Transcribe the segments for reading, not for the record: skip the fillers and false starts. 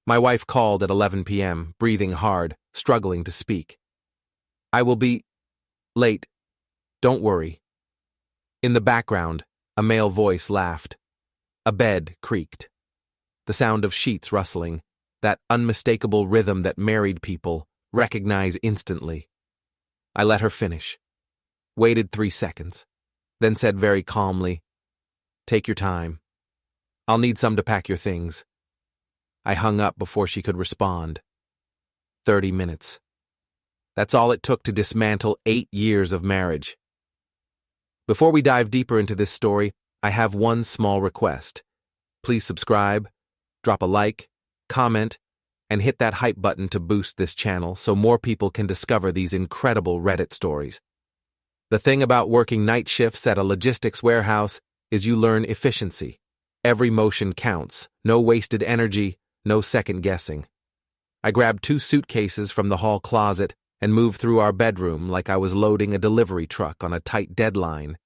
My wife called at 11 p.m., breathing hard, struggling to speak. I will be late. Don't worry. In the background, a male voice laughed. A bed creaked. The sound of sheets rustling, that unmistakable rhythm that married people recognize instantly. I let her finish, waited 3 seconds, then said very calmly, "Take your time. I'll need some to pack your things." I hung up before she could respond. 30 minutes. That's all it took to dismantle 8 years of marriage. Before we dive deeper into this story, I have one small request. Please subscribe, drop a like, comment, and hit that hype button to boost this channel so more people can discover these incredible Reddit stories. The thing about working night shifts at a logistics warehouse is you learn efficiency. Every motion counts, no wasted energy, no second guessing. I grabbed 2 suitcases from the hall closet and moved through our bedroom like I was loading a delivery truck on a tight deadline.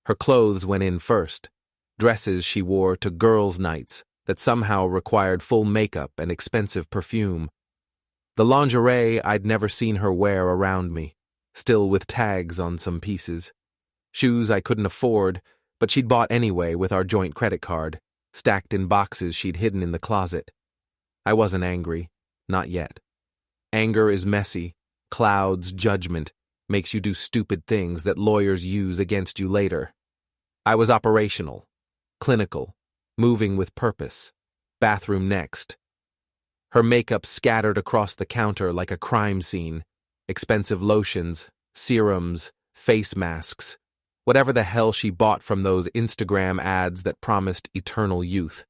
Her clothes went in first, dresses she wore to girls' nights that somehow required full makeup and expensive perfume. The lingerie I'd never seen her wear around me, still with tags on some pieces. Shoes I couldn't afford, but she'd bought anyway with our joint credit card, stacked in boxes she'd hidden in the closet. I wasn't angry, not yet. Anger is messy, clouds judgment, makes you do stupid things that lawyers use against you later. I was operational, clinical, moving with purpose. Bathroom next. Her makeup scattered across the counter like a crime scene. Expensive lotions, serums, face masks, whatever the hell she bought from those Instagram ads that promised eternal youth.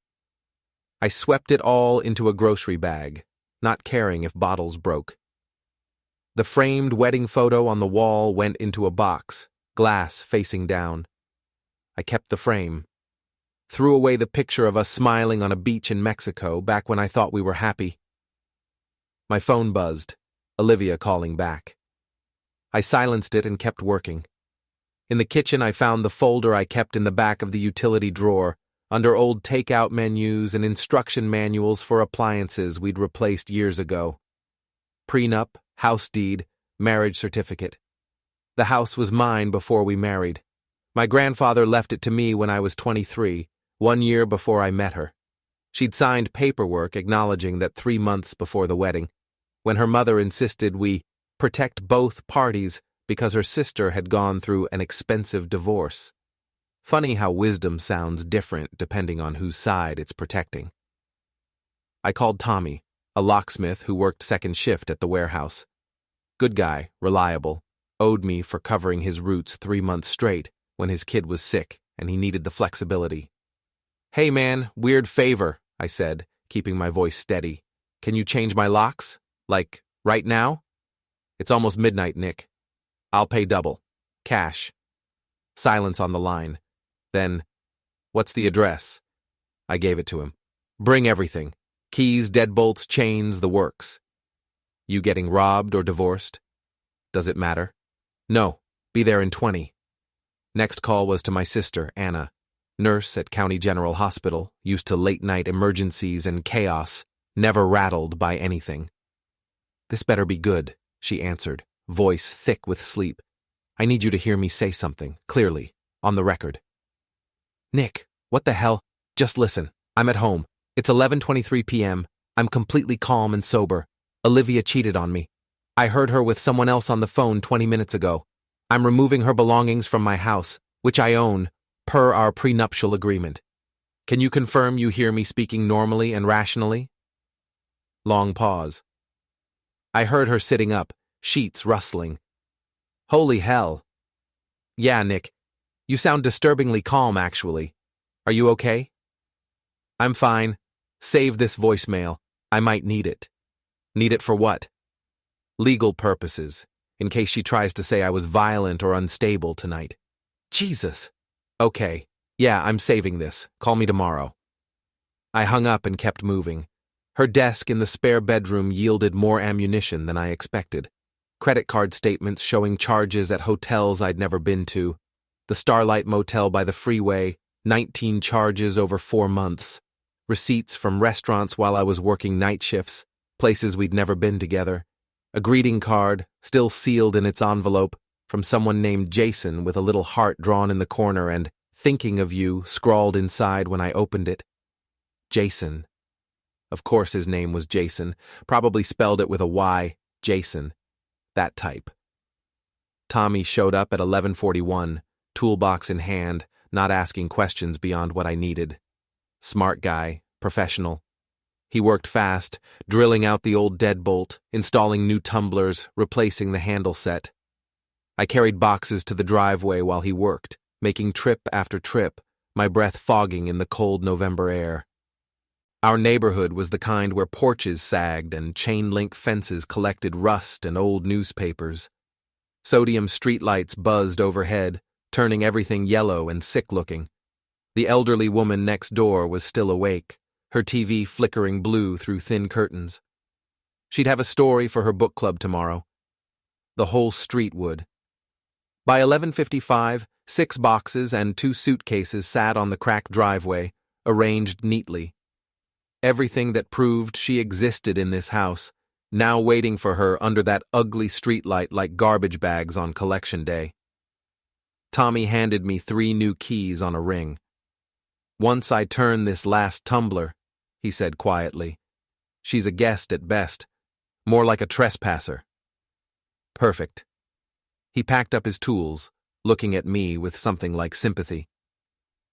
I swept it all into a grocery bag, not caring if bottles broke. The framed wedding photo on the wall went into a box, glass facing down. I kept the frame. Threw away the picture of us smiling on a beach in Mexico back when I thought we were happy. My phone buzzed, Olivia calling back. I silenced it and kept working. In the kitchen, I found the folder I kept in the back of the utility drawer, under old takeout menus and instruction manuals for appliances we'd replaced years ago. Prenup, house deed, marriage certificate. The house was mine before we married. My grandfather left it to me when I was 23, 1 year before I met her. She'd signed paperwork acknowledging that 3 months before the wedding, when her mother insisted we protect both parties because her sister had gone through an expensive divorce. Funny how wisdom sounds different depending on whose side it's protecting. I called Tommy, a locksmith who worked second shift at the warehouse. Good guy, reliable, owed me for covering his roots 3 months straight when his kid was sick and he needed the flexibility. "Hey man, weird favor," I said, keeping my voice steady. "Can you change my locks? Like, right now?" "It's almost midnight, Nick. I'll pay double. Cash." Silence on the line. Then, "What's the address?" I gave it to him. "Bring everything. Keys, deadbolts, chains, the works." "You getting robbed or divorced?" "Does it matter?" "No. Be there in 20. Next call was to my sister, Anna, nurse at County General Hospital, used to late-night emergencies and chaos, never rattled by anything. "This better be good," she answered, voice thick with sleep. "I need you to hear me say something, clearly, on the record." "Nick, what the hell? Just listen. I'm at home. It's 11:23 p.m. I'm completely calm and sober. Olivia cheated on me. I heard her with someone else on the phone 20 minutes ago. I'm removing her belongings from my house, which I own, per our prenuptial agreement. Can you confirm you hear me speaking normally and rationally?" Long pause. I heard her sitting up, sheets rustling. "Holy hell. Yeah, Nick. You sound disturbingly calm, actually. Are you okay?" "I'm fine. Save this voicemail. I might need it." "Need it for what?" "Legal purposes, in case she tries to say I was violent or unstable tonight." "Jesus." "Okay. Yeah, I'm saving this. Call me tomorrow." I hung up and kept moving. Her desk in the spare bedroom yielded more ammunition than I expected. Credit card statements showing charges at hotels I'd never been to. The Starlight Motel by the freeway, 19 charges over 4 months. receipts from restaurants while I was working night shifts, places we'd never been together, a greeting card, still sealed in its envelope, from someone named Jason with a little heart drawn in the corner and "thinking of you" scrawled inside when I opened it. Jason. Of course his name was Jason, probably spelled it with a Y, Jason. That type. Tommy showed up at 11:41, toolbox in hand, not asking questions beyond what I needed. Smart guy, professional. He worked fast, drilling out the old deadbolt, installing new tumblers, replacing the handle set. I carried boxes to the driveway while he worked, making trip after trip, my breath fogging in the cold November air. Our neighborhood was the kind where porches sagged and chain-link fences collected rust and old newspapers. Sodium streetlights buzzed overhead, turning everything yellow and sick-looking. The elderly woman next door was still awake, her TV flickering blue through thin curtains. She'd have a story for her book club tomorrow. The whole street would. By 11:55, 6 boxes and 2 suitcases sat on the cracked driveway, arranged neatly. Everything that proved she existed in this house, now waiting for her under that ugly streetlight like garbage bags on collection day. Tommy handed me 3 new keys on a ring. "Once I turn this last tumbler," he said quietly. "She's a guest at best, more like a trespasser." Perfect. He packed up his tools, looking at me with something like sympathy.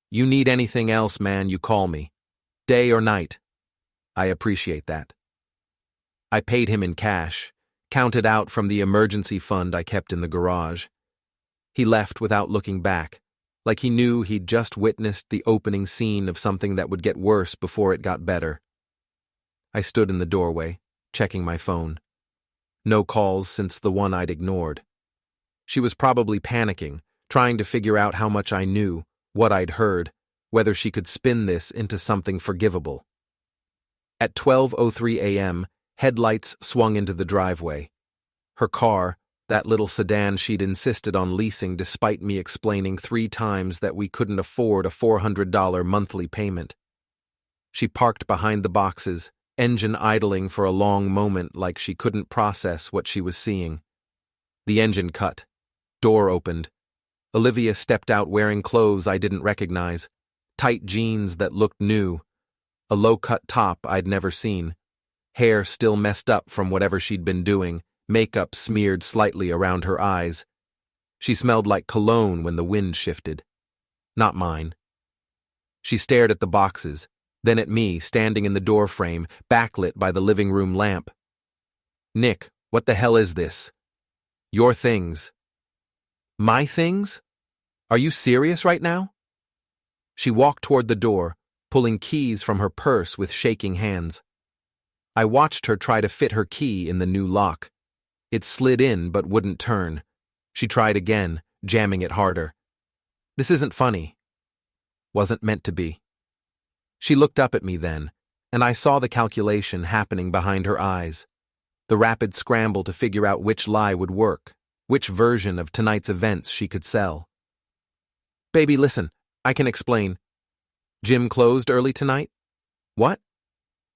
"You need anything else, man, you call me. Day or night. I appreciate that." I paid him in cash, counted out from the emergency fund I kept in the garage. He left without looking back, like he knew he'd just witnessed the opening scene of something that would get worse before it got better. I stood in the doorway, checking my phone. No calls since the one I'd ignored. She was probably panicking, trying to figure out how much I knew, what I'd heard, whether she could spin this into something forgivable. At 12:03 a.m., headlights swung into the driveway. Her car, that little sedan she'd insisted on leasing despite me explaining 3 times that we couldn't afford a $400 monthly payment. She parked behind the boxes, engine idling for a long moment like she couldn't process what she was seeing. The engine cut. Door opened. Olivia stepped out wearing clothes I didn't recognize, tight jeans that looked new, a low-cut top I'd never seen, hair still messed up from whatever she'd been doing, makeup smeared slightly around her eyes. She smelled like cologne when the wind shifted. Not mine. She stared at the boxes, then at me standing in the doorframe, backlit by the living room lamp. "Nick, what the hell is this?" "Your things." "My things? Are you serious right now?" She walked toward the door, pulling keys from her purse with shaking hands. I watched her try to fit her key in the new lock. It slid in but wouldn't turn. She tried again, jamming it harder. "This isn't funny." Wasn't meant to be. She looked up at me then, and I saw the calculation happening behind her eyes. The rapid scramble to figure out which lie would work, which version of tonight's events she could sell. "Baby, listen, I can explain. Gym closed early tonight?" "What?"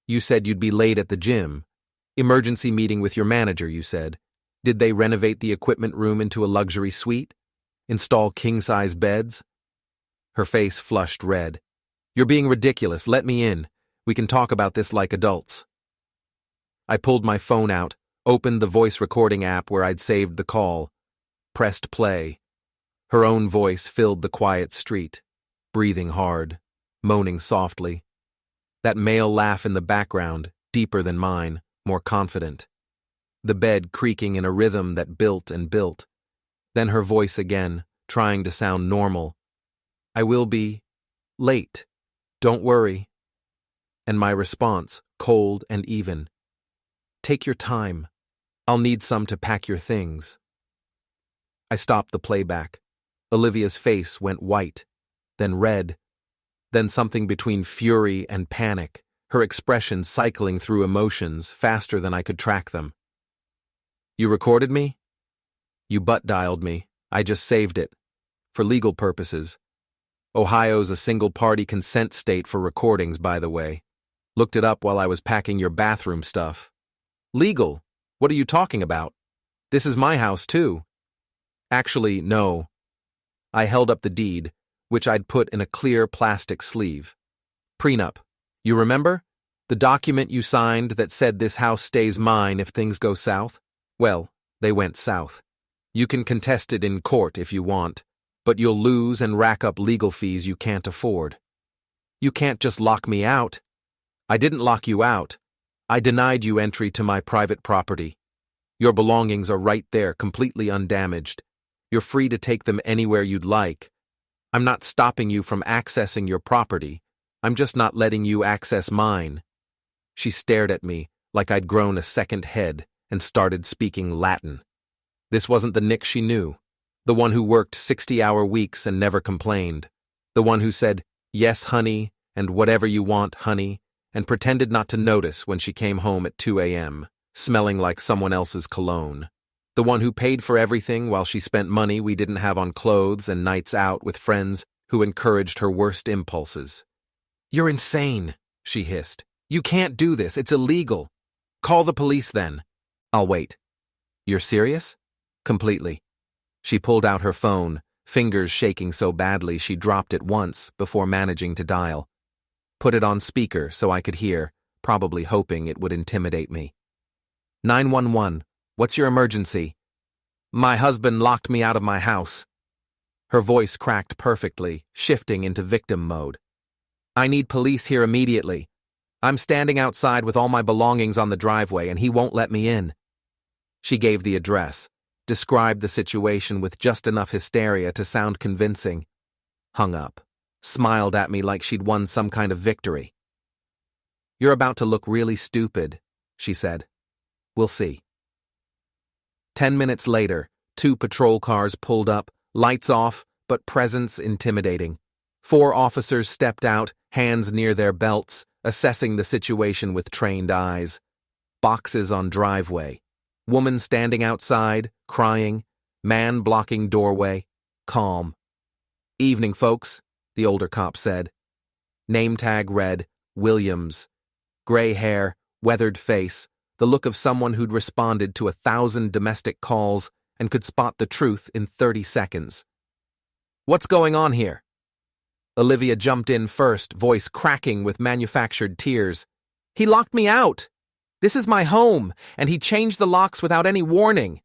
"You said you'd be late at the gym. Emergency meeting with your manager, you said. Did they renovate the equipment room into a luxury suite? Install king-size beds?" Her face flushed red. "You're being ridiculous. Let me in. We can talk about this like adults." I pulled my phone out, opened the voice recording app where I'd saved the call, pressed play. Her own voice filled the quiet street, breathing hard, moaning softly. That male laugh in the background, deeper than mine, more confident. The bed creaking in a rhythm that built and built. Then her voice again, trying to sound normal. "I will be late. Don't worry." And my response, cold and even. "Take your time. I'll need some to pack your things." I stopped the playback. Olivia's face went white, then red, then something between fury and panic, her expression cycling through emotions faster than I could track them. "You recorded me?" "You butt-dialed me. I just saved it. For legal purposes. Ohio's a single-party consent state for recordings, by the way. Looked it up while I was packing your bathroom stuff. Legal? What are you talking about? This is my house, too. Actually, no. I held up the deed, which I'd put in a clear plastic sleeve. Prenup. You remember? The document you signed that said this house stays mine if things go south? Well, they went south. You can contest it in court if you want, but you'll lose and rack up legal fees you can't afford. You can't just lock me out. I didn't lock you out. I denied you entry to my private property. Your belongings are right there, completely undamaged. You're free to take them anywhere you'd like. I'm not stopping you from accessing your property. I'm just not letting you access mine. She stared at me like I'd grown a second head and started speaking Latin. This wasn't the Nick she knew, the one who worked 60-hour weeks and never complained, the one who said, "Yes, honey," and "whatever you want, honey," and pretended not to notice when she came home at 2 a.m., smelling like someone else's cologne. The one who paid for everything while she spent money we didn't have on clothes and nights out with friends who encouraged her worst impulses. "You're insane," she hissed. "You can't do this. It's illegal. Call the police then." "I'll wait." "You're serious?" "Completely." She pulled out her phone, fingers shaking so badly she dropped it once before managing to dial. Put it on speaker so I could hear, probably hoping it would intimidate me. 911, what's your emergency? My husband locked me out of my house. Her voice cracked perfectly, shifting into victim mode. I need police here immediately. I'm standing outside with all my belongings on the driveway and he won't let me in. She gave the address, described the situation with just enough hysteria to sound convincing. Hung up, smiled at me like she'd won some kind of victory. You're about to look really stupid, she said. We'll see. 10 minutes later, 2 patrol cars pulled up, lights off, but presence intimidating. 4 officers stepped out, hands near their belts, assessing the situation with trained eyes. Boxes on driveway. Woman standing outside, crying. Man blocking doorway. Calm. Evening, folks, the older cop said. Name tag read, Williams. Gray hair, weathered face, the look of someone who'd responded to 1,000 domestic calls and could spot the truth in 30 seconds. What's going on here? Olivia jumped in first, voice cracking with manufactured tears. He locked me out. This is my home, and he changed the locks without any warning.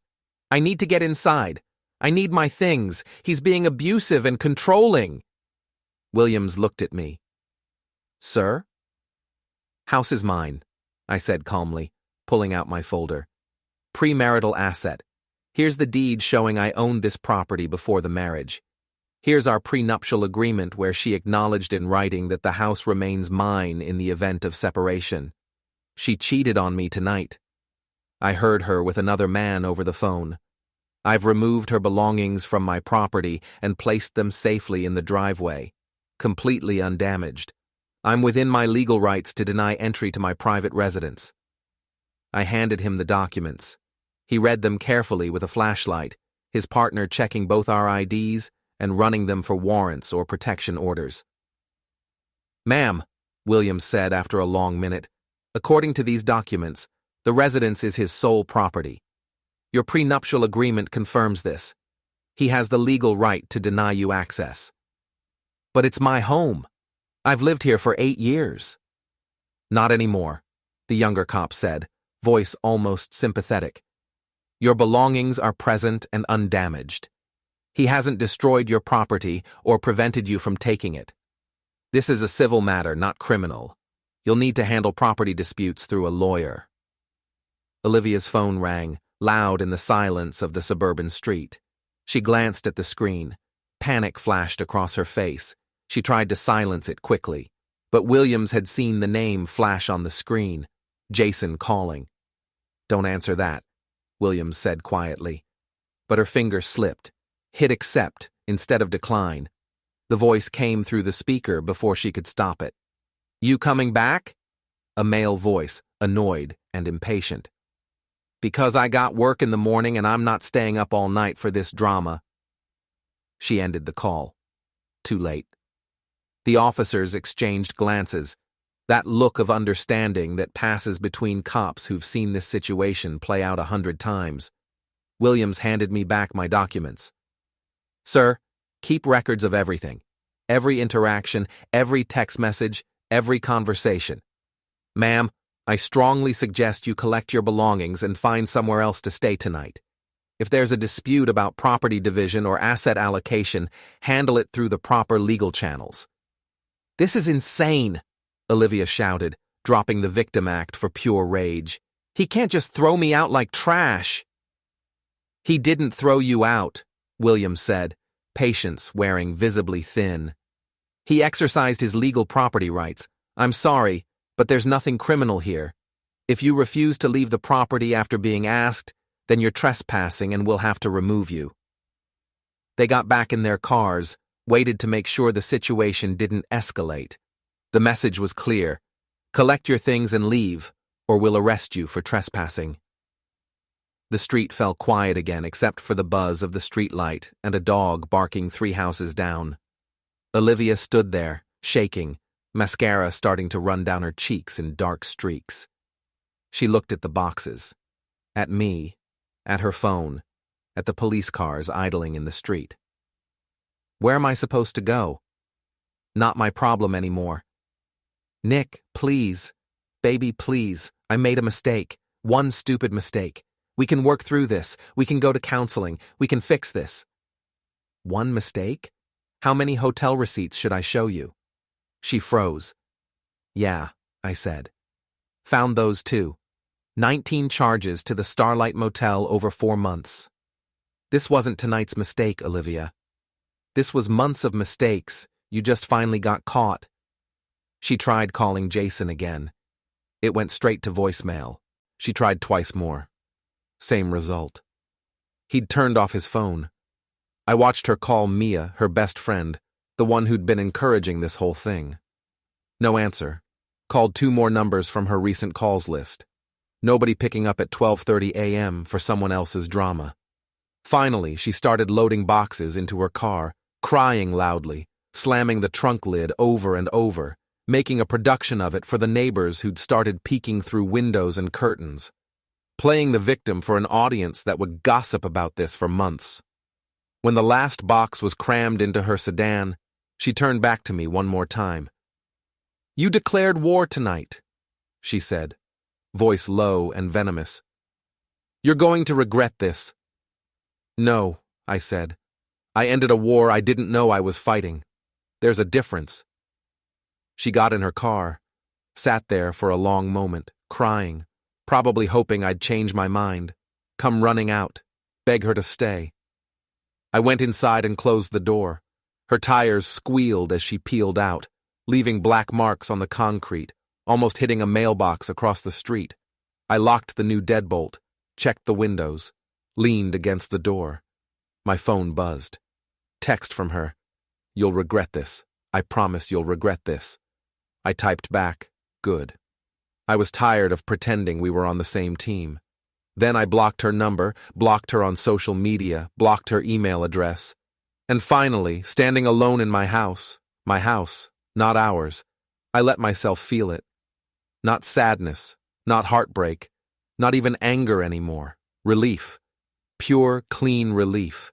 I need to get inside. I need my things. He's being abusive and controlling. Williams looked at me. Sir? House is mine, I said calmly, pulling out my folder. Premarital asset. Here's the deed showing I owned this property before the marriage. Here's our prenuptial agreement where she acknowledged in writing that the house remains mine in the event of separation. She cheated on me tonight. I heard her with another man over the phone. I've removed her belongings from my property and placed them safely in the driveway, completely undamaged. I'm within my legal rights to deny entry to my private residence. I handed him the documents. He read them carefully with a flashlight, his partner checking both our IDs and running them for warrants or protection orders. Ma'am, Williams said after a long minute, according to these documents, the residence is his sole property. Your prenuptial agreement confirms this. He has the legal right to deny you access. But it's my home. I've lived here for 8 years. Not anymore, the younger cop said, voice almost sympathetic. Your belongings are present and undamaged. He hasn't destroyed your property or prevented you from taking it. This is a civil matter, not criminal. You'll need to handle property disputes through a lawyer. Olivia's phone rang, loud in the silence of the suburban street. She glanced at the screen. Panic flashed across her face. She tried to silence it quickly, but Williams had seen the name flash on the screen. Jason calling. Don't answer that, Williams said quietly. But her finger slipped, hit accept instead of decline. The voice came through the speaker before she could stop it. You coming back? A male voice, annoyed and impatient. Because I got work in the morning and I'm not staying up all night for this drama. She ended the call. Too late. The officers exchanged glances. That look of understanding that passes between cops who've seen this situation play out 100 times. Williams handed me back my documents. Sir, keep records of everything. Every interaction, every text message, every conversation. Ma'am, I strongly suggest you collect your belongings and find somewhere else to stay tonight. If there's a dispute about property division or asset allocation, handle it through the proper legal channels. This is insane, Olivia shouted, dropping the victim act for pure rage. He can't just throw me out like trash. He didn't throw you out, Williams said, patience wearing visibly thin. He exercised his legal property rights. I'm sorry, but there's nothing criminal here. If you refuse to leave the property after being asked, then you're trespassing and we'll have to remove you. They got back in their cars, waited to make sure the situation didn't escalate. The message was clear. Collect your things and leave, or we'll arrest you for trespassing. The street fell quiet again except for the buzz of the streetlight and a dog barking 3 houses down. Olivia stood there, shaking, mascara starting to run down her cheeks in dark streaks. She looked at the boxes, at me, at her phone, at the police cars idling in the street. Where am I supposed to go? Not my problem anymore. Nick, please. Baby, please. I made a mistake. One stupid mistake. We can work through this. We can go to counseling. We can fix this. One mistake? How many hotel receipts should I show you? She froze. Yeah, I said. Found those too. 19 charges to the Starlight Motel over 4 months. This wasn't tonight's mistake, Olivia. This was months of mistakes. You just finally got caught. She tried calling Jason again. It went straight to voicemail. She tried twice more. Same result. He'd turned off his phone. I watched her call Mia, her best friend, the one who'd been encouraging this whole thing. No answer. Called 2 more numbers from her recent calls list. Nobody picking up at 12:30 a.m. for someone else's drama. Finally, she started loading boxes into her car, crying loudly, slamming the trunk lid over and over, making a production of it for the neighbors who'd started peeking through windows and curtains, playing the victim for an audience that would gossip about this for months. When the last box was crammed into her sedan, she turned back to me one more time. You declared war tonight, she said, voice low and venomous. You're going to regret this. No, I said. I ended a war I didn't know I was fighting. There's a difference. She got in her car, sat there for a long moment, crying, probably hoping I'd change my mind, come running out, beg her to stay. I went inside and closed the door. Her tires squealed as she peeled out, leaving black marks on the concrete, almost hitting a mailbox across the street. I locked the new deadbolt, checked the windows, leaned against the door. My phone buzzed. Text from her. You'll regret this. I promise you'll regret this. I typed back, good. I was tired of pretending we were on the same team. Then I blocked her number, blocked her on social media, blocked her email address. And finally, standing alone in my house, not ours, I let myself feel it. Not sadness, not heartbreak, not even anger anymore. Relief. Pure, clean relief.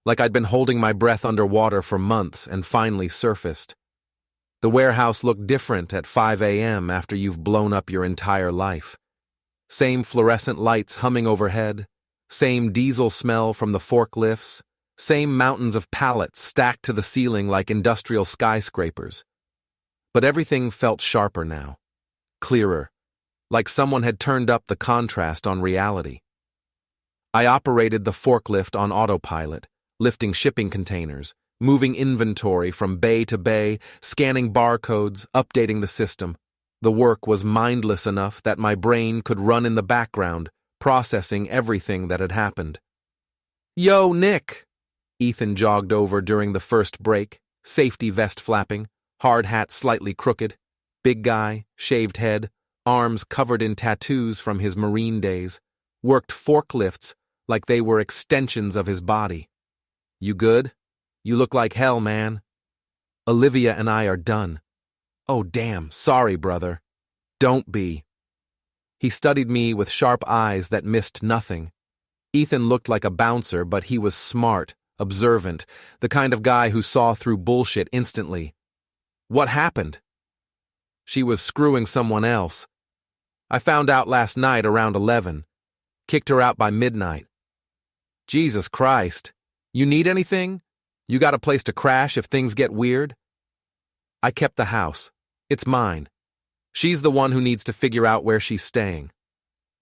Like I'd been holding my breath underwater for months and finally surfaced. The warehouse looked different at 5 a.m. after you've blown up your entire life. Same fluorescent lights humming overhead, same diesel smell from the forklifts, same mountains of pallets stacked to the ceiling like industrial skyscrapers. But everything felt sharper now, clearer, like someone had turned up the contrast on reality. I operated the forklift on autopilot, lifting shipping containers, moving inventory from bay to bay, scanning barcodes, updating the system. The work was mindless enough that my brain could run in the background, processing everything that had happened. Yo, Nick! Ethan jogged over during the first break, safety vest flapping, hard hat slightly crooked, big guy, shaved head, arms covered in tattoos from his Marine days, worked forklifts like they were extensions of his body. You good? You look like hell, man. Olivia and I are done. Oh, damn, sorry, brother. Don't be. He studied me with sharp eyes that missed nothing. Ethan looked like a bouncer, but he was smart, observant, the kind of guy who saw through bullshit instantly. What happened? She was screwing someone else. I found out last night around 11. Kicked her out by midnight. Jesus Christ. You need anything? You got a place to crash if things get weird? I kept the house. It's mine. She's the one who needs to figure out where she's staying.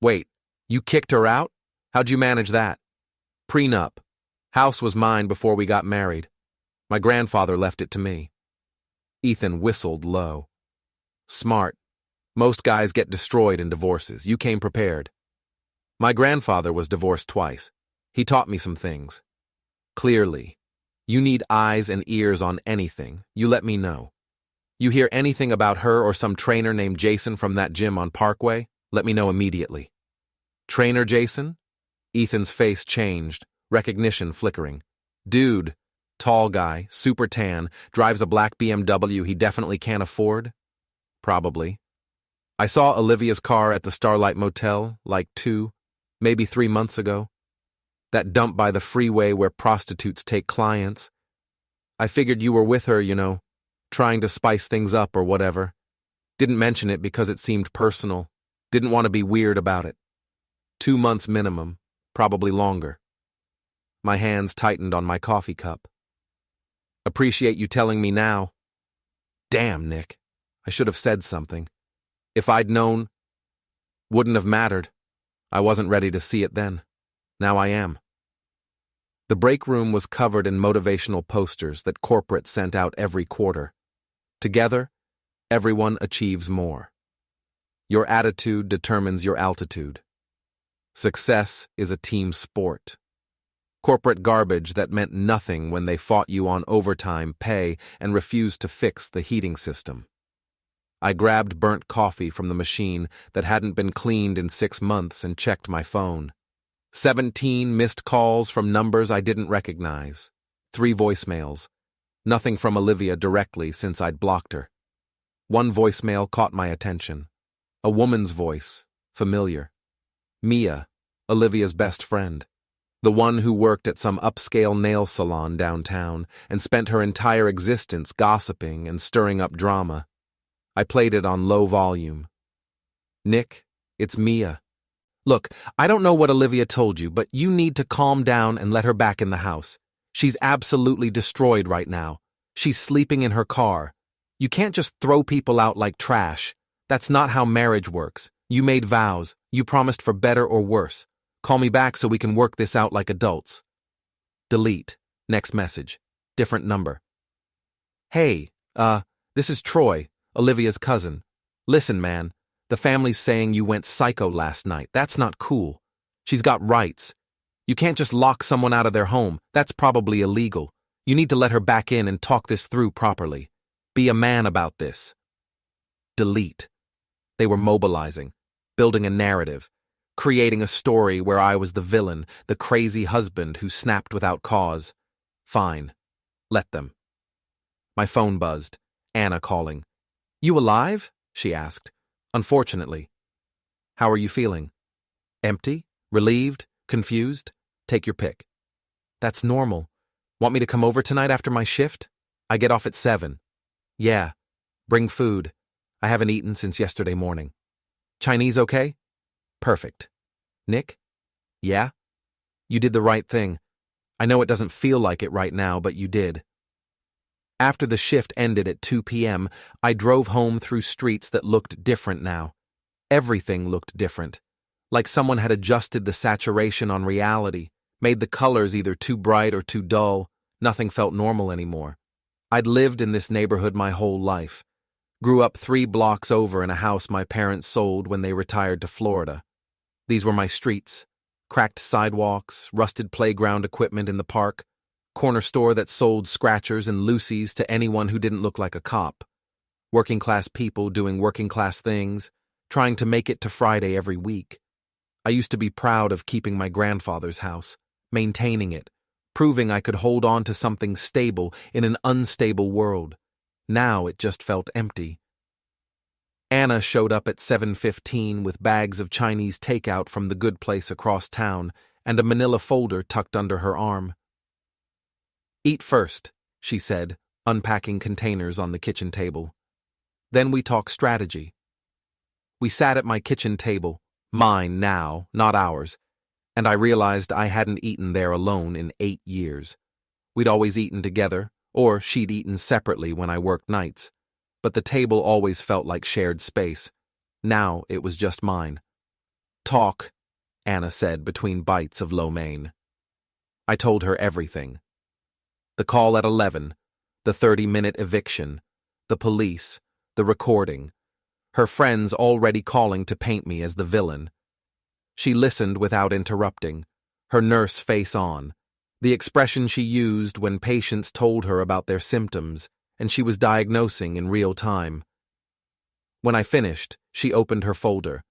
Wait, you kicked her out? How'd you manage that? Prenup. House was mine before we got married. My grandfather left it to me. Ethan whistled low. Smart. Most guys get destroyed in divorces. You came prepared. My grandfather was divorced twice. He taught me some things. Clearly. You need eyes and ears on anything. You let me know. You hear anything about her or some trainer named Jason from that gym on Parkway? Let me know immediately. Trainer Jason? Ethan's face changed, recognition flickering. Dude, tall guy, super tan, drives a black BMW he definitely can't afford? Probably. I saw Olivia's car at the Starlight Motel, like 2, maybe 3 months ago. That dump by the freeway where prostitutes take clients. I figured you were with her, trying to spice things up or whatever. Didn't mention it because it seemed personal. Didn't want to be weird about it. 2 months minimum, probably longer. My hands tightened on my coffee cup. Appreciate you telling me now. Damn, Nick. I should have said something. If I'd known, wouldn't have mattered. I wasn't ready to see it then. Now I am. The break room was covered in motivational posters that corporate sent out every quarter. Together, everyone achieves more. Your attitude determines your altitude. Success is a team sport. Corporate garbage that meant nothing when they fought you on overtime pay and refused to fix the heating system. I grabbed burnt coffee from the machine that hadn't been cleaned in 6 months and checked my phone. 17 missed calls from numbers I didn't recognize. 3 voicemails. Nothing from Olivia directly since I'd blocked her. One voicemail caught my attention. A woman's voice, familiar. Mia, Olivia's best friend. The one who worked at some upscale nail salon downtown and spent her entire existence gossiping and stirring up drama. I played it on low volume. Nick, it's Mia. Look, I don't know what Olivia told you, but you need to calm down and let her back in the house. She's absolutely destroyed right now. She's sleeping in her car. You can't just throw people out like trash. That's not how marriage works. You made vows. You promised for better or worse. Call me back so we can work this out like adults. Delete. Next message. Different number. Hey, this is Troy, Olivia's cousin. Listen, man, the family's saying you went psycho last night. That's not cool. She's got rights. You can't just lock someone out of their home. That's probably illegal. You need to let her back in and talk this through properly. Be a man about this. Delete. They were mobilizing, building a narrative, creating a story where I was the villain, the crazy husband who snapped without cause. Fine. Let them. My phone buzzed. Anna calling. You alive? She asked. Unfortunately. How are you feeling? Empty? Relieved? Confused? Take your pick. That's normal. Want me to come over tonight after my shift? I get off at 7. Yeah. Bring food. I haven't eaten since yesterday morning. Chinese okay? Perfect. Nick? Yeah? You did the right thing. I know it doesn't feel like it right now, but you did. After the shift ended at 2 p.m., I drove home through streets that looked different now. Everything looked different. Like someone had adjusted the saturation on reality, made the colors either too bright or too dull. Nothing felt normal anymore. I'd lived in this neighborhood my whole life. Grew up 3 blocks over in a house my parents sold when they retired to Florida. These were my streets. Cracked sidewalks, rusted playground equipment in the park, corner store that sold scratchers and loosies to anyone who didn't look like a cop. Working class people doing working class things, trying to make it to Friday every week. I used to be proud of keeping my grandfather's house, maintaining it, proving I could hold on to something stable in an unstable world. Now it just felt empty. Anna showed up at 7:15 with bags of Chinese takeout from the good place across town and a manila folder tucked under her arm. "Eat first," she said, unpacking containers on the kitchen table. "Then we talk strategy." We sat at my kitchen table, mine now, not ours, and I realized I hadn't eaten there alone in 8 years. We'd always eaten together, or she'd eaten separately when I worked nights, but the table always felt like shared space. Now it was just mine. "Talk," Anna said between bites of lo mein. I told her everything. The call at 11, the 30-minute eviction, the police, the recording, her friends already calling to paint me as the villain. She listened without interrupting, her nurse face on, the expression she used when patients told her about their symptoms and she was diagnosing in real time. When I finished, she opened her folder.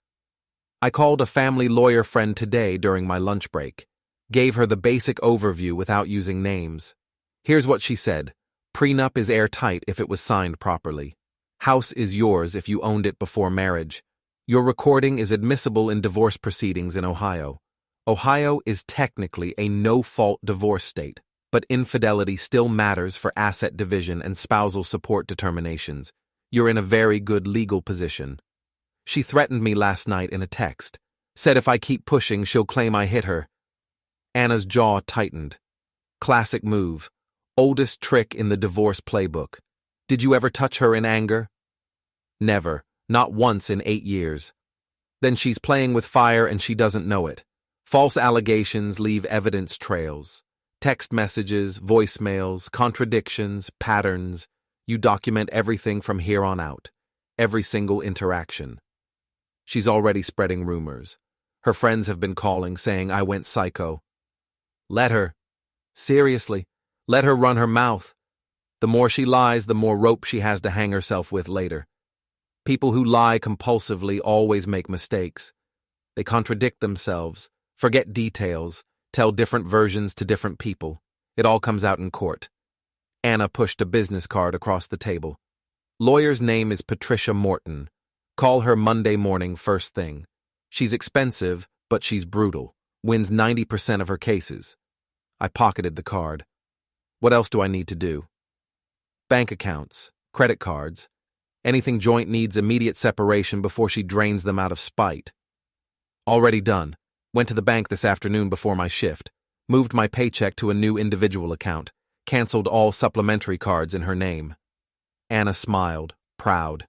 I called a family lawyer friend today during my lunch break, gave her the basic overview without using names. Here's what she said. Prenup is airtight if it was signed properly. House is yours if you owned it before marriage. Your recording is admissible in divorce proceedings in Ohio. Ohio is technically a no-fault divorce state, but infidelity still matters for asset division and spousal support determinations. You're in a very good legal position. She threatened me last night in a text. Said if I keep pushing, she'll claim I hit her. Anna's jaw tightened. Classic move. Oldest trick in the divorce playbook. Did you ever touch her in anger? Never. Not once in 8 years. Then she's playing with fire and she doesn't know it. False allegations leave evidence trails. Text messages, voicemails, contradictions, patterns. You document everything from here on out. Every single interaction. She's already spreading rumors. Her friends have been calling saying I went psycho. Let her. Seriously, let her run her mouth. The more she lies, the more rope she has to hang herself with later. People who lie compulsively always make mistakes. They contradict themselves, forget details, tell different versions to different people. It all comes out in court. Anna pushed a business card across the table. Lawyer's name is Patricia Morton. Call her Monday morning first thing. She's expensive, but she's brutal. Wins 90% of her cases. I pocketed the card. What else do I need to do? Bank accounts, credit cards. Anything joint needs immediate separation before she drains them out of spite. Already done. Went to the bank this afternoon before my shift. Moved my paycheck to a new individual account. Canceled all supplementary cards in her name. Anna smiled, proud.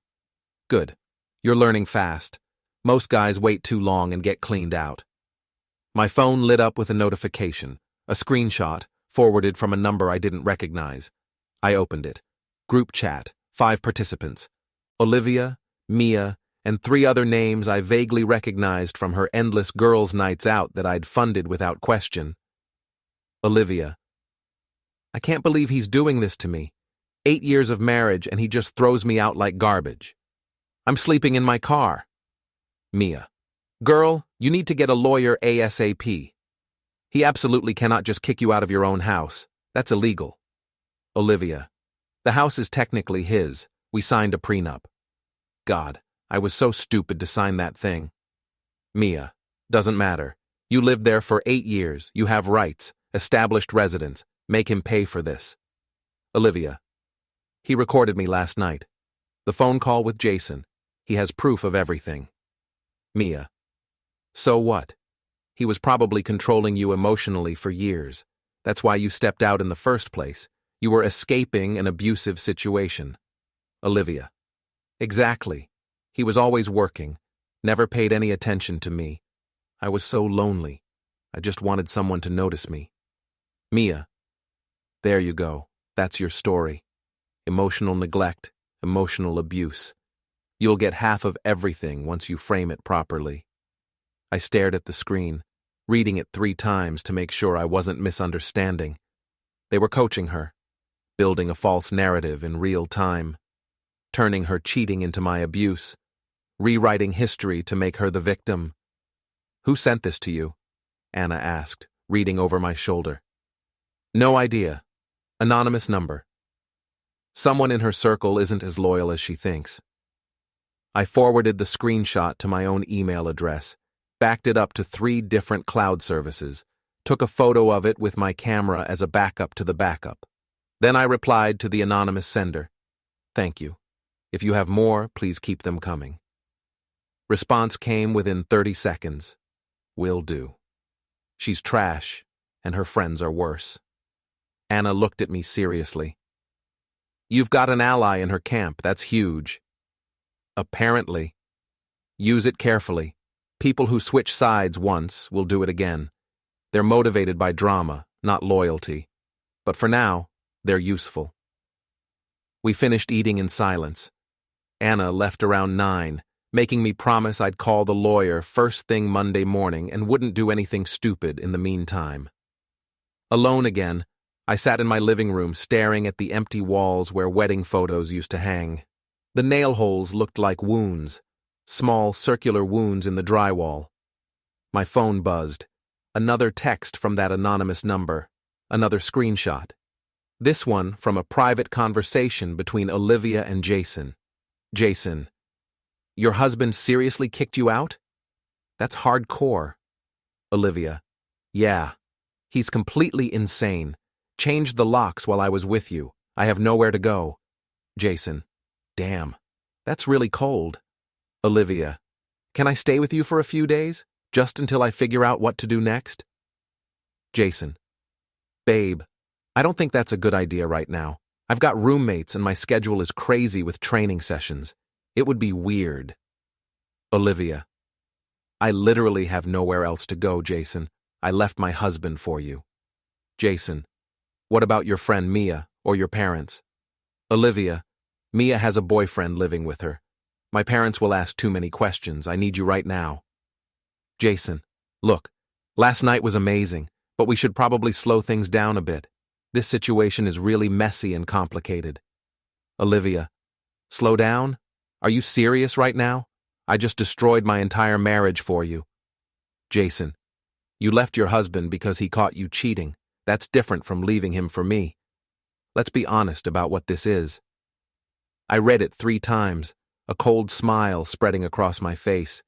Good. You're learning fast. Most guys wait too long and get cleaned out. My phone lit up with a notification. A screenshot, forwarded from a number I didn't recognize. I opened it. Group chat, 5 participants. Olivia, Mia, and 3 other names I vaguely recognized from her endless girls' nights out that I'd funded without question. Olivia. I can't believe he's doing this to me. 8 years of marriage and he just throws me out like garbage. I'm sleeping in my car. Mia. Girl, you need to get a lawyer ASAP. He absolutely cannot just kick you out of your own house. That's illegal. Olivia. The house is technically his. We signed a prenup. God, I was so stupid to sign that thing. Mia. Doesn't matter. You lived there for 8 years. You have rights. Established residence. Make him pay for this. Olivia. He recorded me last night. The phone call with Jason. He has proof of everything. Mia. So what? He was probably controlling you emotionally for years. That's why you stepped out in the first place. You were escaping an abusive situation. Olivia. Exactly. He was always working. Never paid any attention to me. I was so lonely. I just wanted someone to notice me. Mia. There you go. That's your story. Emotional neglect, emotional abuse. You'll get half of everything once you frame it properly. I stared at the screen, reading it 3 times to make sure I wasn't misunderstanding. They were coaching her, building a false narrative in real time, turning her cheating into my abuse, rewriting history to make her the victim. Who sent this to you? Anna asked, reading over my shoulder. No idea. Anonymous number. Someone in her circle isn't as loyal as she thinks. I forwarded the screenshot to my own email address, backed it up to 3 different cloud services, took a photo of it with my camera as a backup to the backup. Then I replied to the anonymous sender, "Thank you. If you have more, please keep them coming." Response came within 30 seconds. "Will do. She's trash, and her friends are worse." Anna looked at me seriously. "You've got an ally in her camp, that's huge." "Apparently. Use it carefully. People who switch sides once will do it again. They're motivated by drama, not loyalty. But for now, they're useful." We finished eating in silence. Anna left around 9, making me promise I'd call the lawyer first thing Monday morning and wouldn't do anything stupid in the meantime. Alone again, I sat in my living room staring at the empty walls where wedding photos used to hang. The nail holes looked like wounds, small circular wounds in the drywall. My phone buzzed. Another text from that anonymous number. Another screenshot. This one from a private conversation between Olivia and Jason. "Jason, your husband seriously kicked you out? That's hardcore." Olivia, "Yeah. He's completely insane. Changed the locks while I was with you. I have nowhere to go." Jason, "Damn. That's really cold." Olivia, "Can I stay with you for a few days? Just until I figure out what to do next?" Jason, "Babe, I don't think that's a good idea right now. I've got roommates and my schedule is crazy with training sessions. It would be weird." Olivia, "I literally have nowhere else to go, Jason. I left my husband for you." Jason, "What about your friend Mia or your parents?" Olivia, "Mia has a boyfriend living with her. My parents will ask too many questions. I need you right now." Jason, "Look, last night was amazing, but we should probably slow things down a bit. This situation is really messy and complicated." Olivia, "Slow down? Are you serious right now? I just destroyed my entire marriage for you." Jason, "You left your husband because he caught you cheating. That's different from leaving him for me. Let's be honest about what this is." I read it 3 times, a cold smile spreading across my face.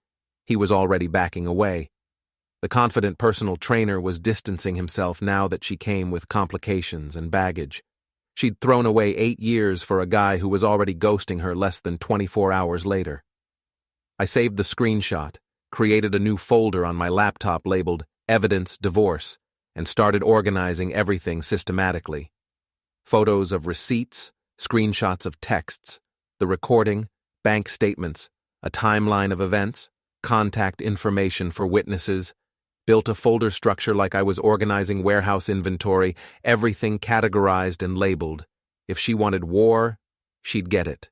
He was already backing away. The confident personal trainer was distancing himself now that she came with complications and baggage. She'd thrown away 8 years for a guy who was already ghosting her less than 24 hours later. I saved the screenshot, created a new folder on my laptop labeled Evidence Divorce, and started organizing everything systematically. Photos of receipts, screenshots of texts, the recording, bank statements, a timeline of events, contact information for witnesses, built a folder structure like I was organizing warehouse inventory, everything categorized and labeled. If she wanted war, she'd get it.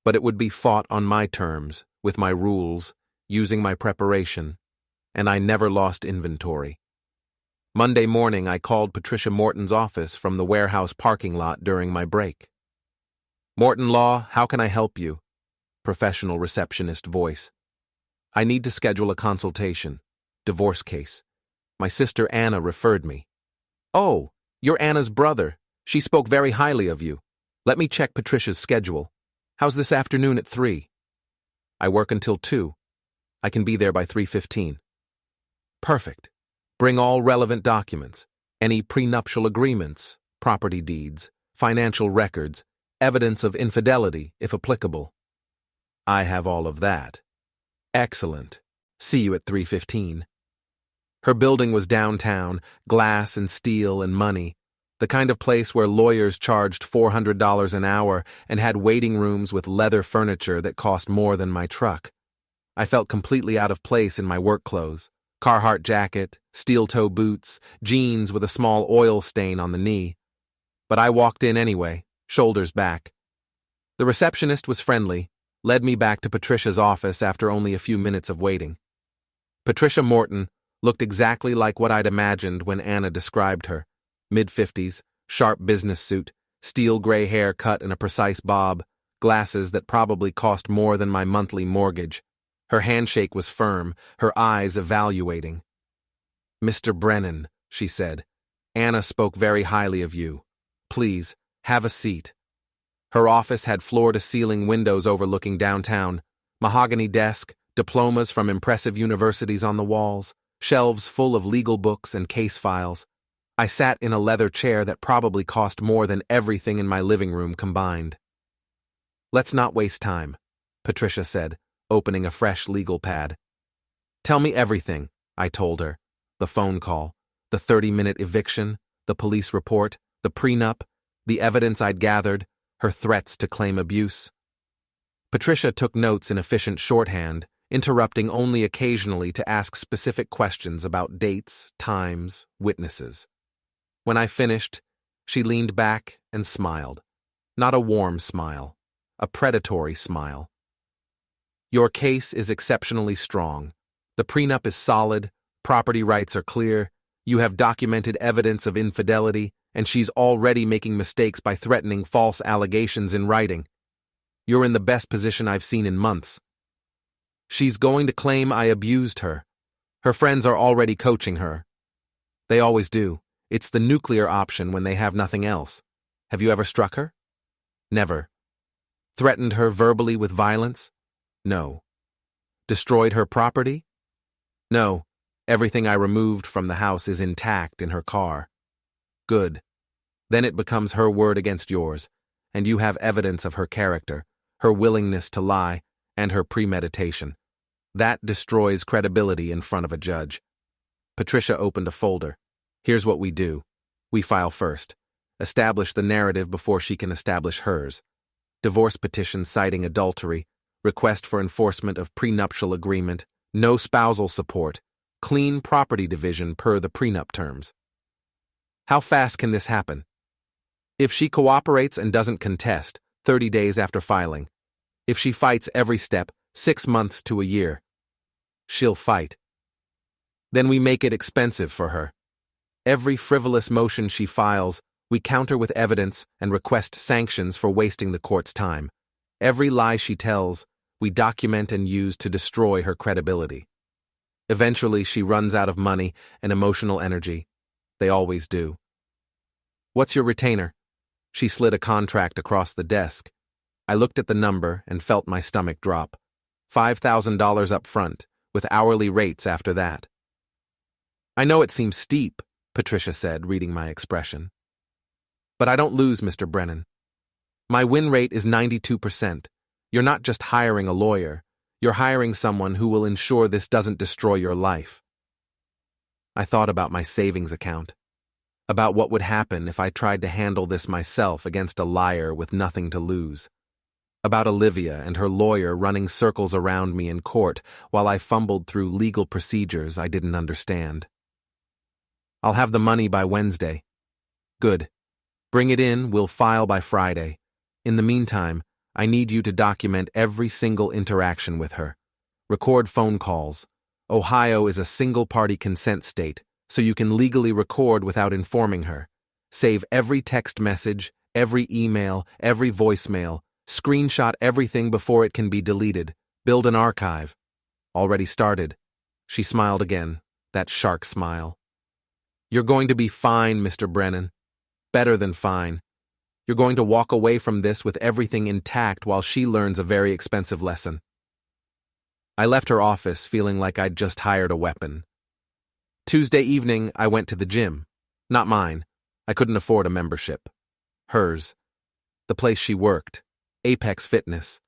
But it would be fought on my terms, with my rules, using my preparation, and I never lost inventory. Monday morning, I called Patricia Morton's office from the warehouse parking lot during my break. "Morton Law, how can I help you?" Professional receptionist voice. "I need to schedule a consultation. Divorce case. My sister Anna referred me." "Oh, you're Anna's brother. She spoke very highly of you. Let me check Patricia's schedule. How's this afternoon at 3? "I work until 2. I can be there by 3:15. "Perfect. Bring all relevant documents, any prenuptial agreements, property deeds, financial records, evidence of infidelity, if applicable." "I have all of that." "Excellent. See you at 3:15. Her building was downtown, glass and steel and money, the kind of place where lawyers charged $400 an hour and had waiting rooms with leather furniture that cost more than my truck. I felt completely out of place in my work clothes. Carhartt jacket, steel-toe boots, jeans with a small oil stain on the knee. But I walked in anyway, shoulders back. The receptionist was friendly, led me back to Patricia's office after only a few minutes of waiting. Patricia Morton looked exactly like what I'd imagined when Anna described her. Mid-50s, sharp business suit, steel gray hair cut in a precise bob, glasses that probably cost more than my monthly mortgage. Her handshake was firm, her eyes evaluating. "Mr. Brennan," she said, "Anna spoke very highly of you. Please, have a seat." Her office had floor-to-ceiling windows overlooking downtown, Mahogany desk, diplomas from impressive universities on the walls, shelves full of legal books and case files. I sat in a leather chair that probably cost more than everything in my living room combined. "Let's not waste time," Patricia said, opening a fresh legal pad. "Tell me everything," I told her. The phone call, the 30-minute eviction, the police report, the prenup, the evidence I'd gathered, her threats to claim abuse. Patricia took notes in efficient shorthand, interrupting only occasionally to ask specific questions about dates, times, witnesses. When I finished, she leaned back and smiled. Not a warm smile, a predatory smile. "Your case is exceptionally strong. The prenup is solid, property rights are clear, you have documented evidence of infidelity, and she's already making mistakes by threatening false allegations in writing. You're in the best position I've seen in months. She's going to claim I abused her. Her friends are already coaching her. They always do. It's the nuclear option when they have nothing else. Have you ever struck her? Never. Threatened her verbally with violence? No. Destroyed her property? No. Everything I removed from the house is intact in her car. Good. Then it becomes her word against yours, and you have evidence of her character, her willingness to lie, and her premeditation. That destroys credibility in front of a judge." Patricia opened a folder. "Here's what we do. We file first. Establish the narrative before she can establish hers. Divorce petition citing adultery, request for enforcement of prenuptial agreement, no spousal support, clean property division per the prenup terms. How fast can this happen? If she cooperates and doesn't contest, 30 days after filing. If she fights every step, 6 months to a year. She'll fight. Then we make it expensive for her. Every frivolous motion she files, we counter with evidence and request sanctions for wasting the court's time. Every lie she tells, we document and use to destroy her credibility. Eventually, she runs out of money and emotional energy. They always do. What's your retainer? She slid a contract across the desk. I looked at the number and felt my stomach drop. $5,000 up front, with hourly rates after that. I know it seems steep, Patricia said, reading my expression. But I don't lose, Mr. Brennan. My win rate is 92%. You're not just hiring a lawyer. You're hiring someone who will ensure this doesn't destroy your life. I thought about my savings account, about what would happen if I tried to handle this myself against a liar with nothing to lose, about Olivia and her lawyer running circles around me in court while I fumbled through legal procedures I didn't understand. I'll have the money by Wednesday. Good. Bring it in, we'll file by Friday. In the meantime, I need you to document every single interaction with her. Record phone calls. Ohio is a single-party consent state, so you can legally record without informing her. Save every text message, every email, every voicemail. Screenshot everything before it can be deleted. Build an archive. Already started. She smiled again, that shark smile. You're going to be fine, Mr. Brennan. Better than fine. You're going to walk away from this with everything intact while she learns a very expensive lesson. I left her office feeling like I'd just hired a weapon. Tuesday evening, I went to the gym. Not mine. I couldn't afford a membership. Hers. The place she worked. Apex Fitness.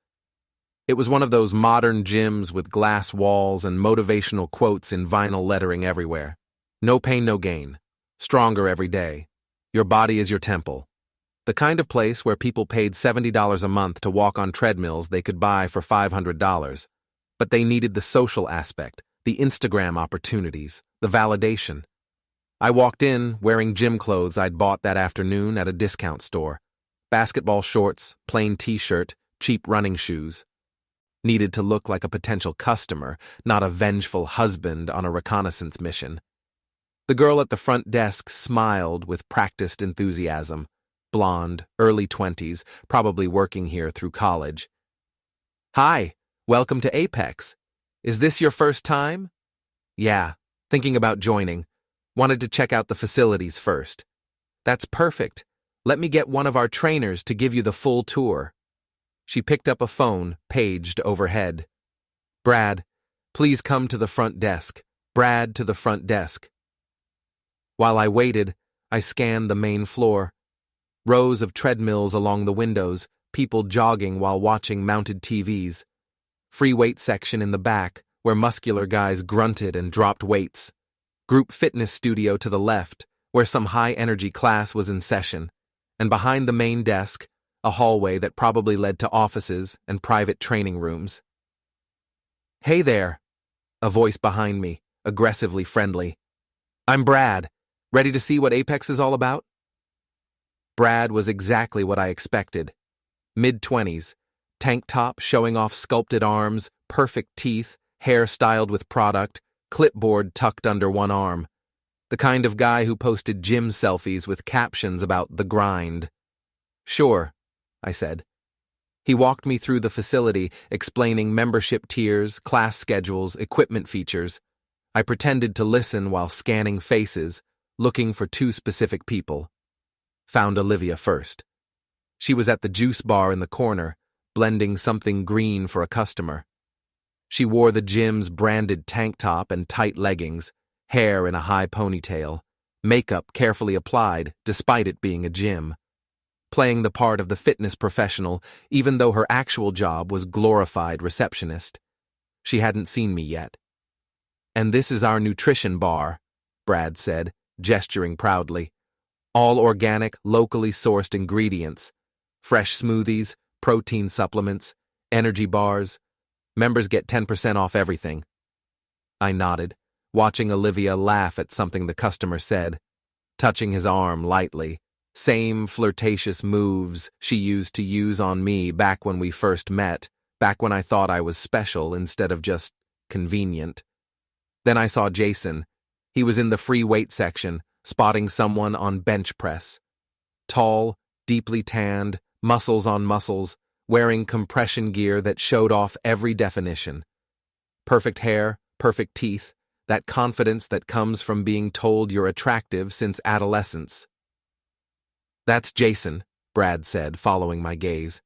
It was one of those modern gyms with glass walls and motivational quotes in vinyl lettering everywhere. No pain, no gain. Stronger every day. Your body is your temple. The kind of place where people paid $70 a month to walk on treadmills they could buy for $500. But they needed the social aspect, the Instagram opportunities, the validation. I walked in wearing gym clothes I'd bought that afternoon at a discount store. Basketball shorts, plain t-shirt, cheap running shoes. Needed to look like a potential customer, not a vengeful husband on a reconnaissance mission. The girl at the front desk smiled with practiced enthusiasm. Blonde, early 20s, probably working here through college. Hi, welcome to Apex. Is this your first time? Yeah, thinking about joining. Wanted to check out the facilities first. That's perfect. Let me get one of our trainers to give you the full tour. She picked up a phone, paged overhead. Brad, please come to the front desk. Brad, to the front desk. While I waited, I scanned the main floor. Rows of treadmills along the windows, people jogging while watching mounted TVs. Free weight section in the back, where muscular guys grunted and dropped weights. Group fitness studio to the left, where some high-energy class was in session. And behind the main desk, a hallway that probably led to offices and private training rooms. "Hey there," a voice behind me, aggressively friendly. "I'm Brad. Ready to see what Apex is all about?" Brad was exactly what I expected. Mid-20s, tank top showing off sculpted arms, perfect teeth, hair styled with product, clipboard tucked under one arm. The kind of guy who posted gym selfies with captions about the grind. "Sure," I said. He walked me through the facility, explaining membership tiers, class schedules, equipment features. I pretended to listen while scanning faces, looking for two specific people. Found Olivia first. She was at the juice bar in the corner, blending something green for a customer. She wore the gym's branded tank top and tight leggings, hair in a high ponytail, makeup carefully applied despite it being a gym. Playing the part of the fitness professional, even though her actual job was glorified receptionist. She hadn't seen me yet. "And this is our nutrition bar," Brad said, gesturing proudly. "All organic, locally sourced ingredients. Fresh smoothies, protein supplements, energy bars. Members get 10% off everything." I nodded, watching Olivia laugh at something the customer said, touching his arm lightly. Same flirtatious moves she used to use on me back when we first met, back when I thought I was special instead of just convenient. Then I saw Jason. He was in the free weight section, spotting someone on bench press. Tall, deeply tanned, muscles on muscles, wearing compression gear that showed off every definition. Perfect hair, perfect teeth, that confidence that comes from being told you're attractive since adolescence. "That's Jason," Brad said, following my gaze.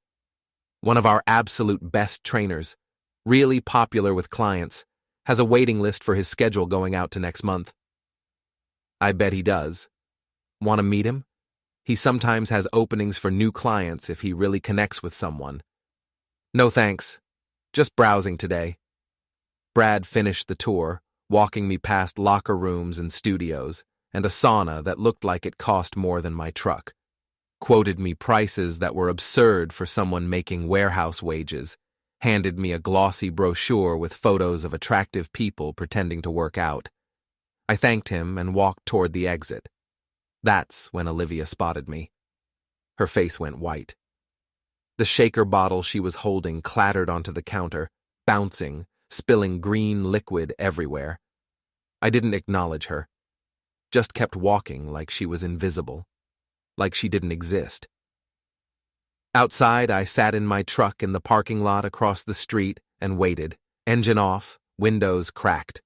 "One of our absolute best trainers, really popular with clients, has a waiting list for his schedule going out to next month." "I bet he does. Want to meet him? He sometimes has openings for new clients if he really connects with someone." "No thanks. Just browsing today." Brad finished the tour, walking me past locker rooms and studios, and a sauna that looked like it cost more than my truck. Quoted me prices that were absurd for someone making warehouse wages, handed me a glossy brochure with photos of attractive people pretending to work out. I thanked him and walked toward the exit. That's when Olivia spotted me. Her face went white. The shaker bottle she was holding clattered onto the counter, bouncing, spilling green liquid everywhere. I didn't acknowledge her, just kept walking like she was invisible, like she didn't exist. Outside, I sat in my truck in the parking lot across the street and waited, engine off, windows cracked.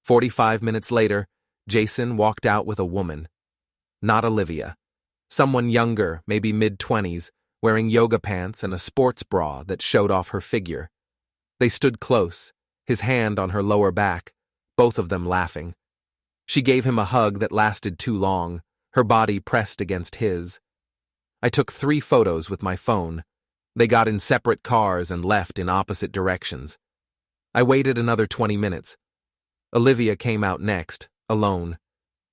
45 minutes later, Jason walked out with a woman. Not Olivia. Someone younger, maybe mid-20s, wearing yoga pants and a sports bra that showed off her figure. They stood close, his hand on her lower back, both of them laughing. She gave him a hug that lasted too long, her body pressed against his. I took 3 photos with my phone. They got in separate cars and left in opposite directions. I waited another 20 minutes. Olivia came out next, alone.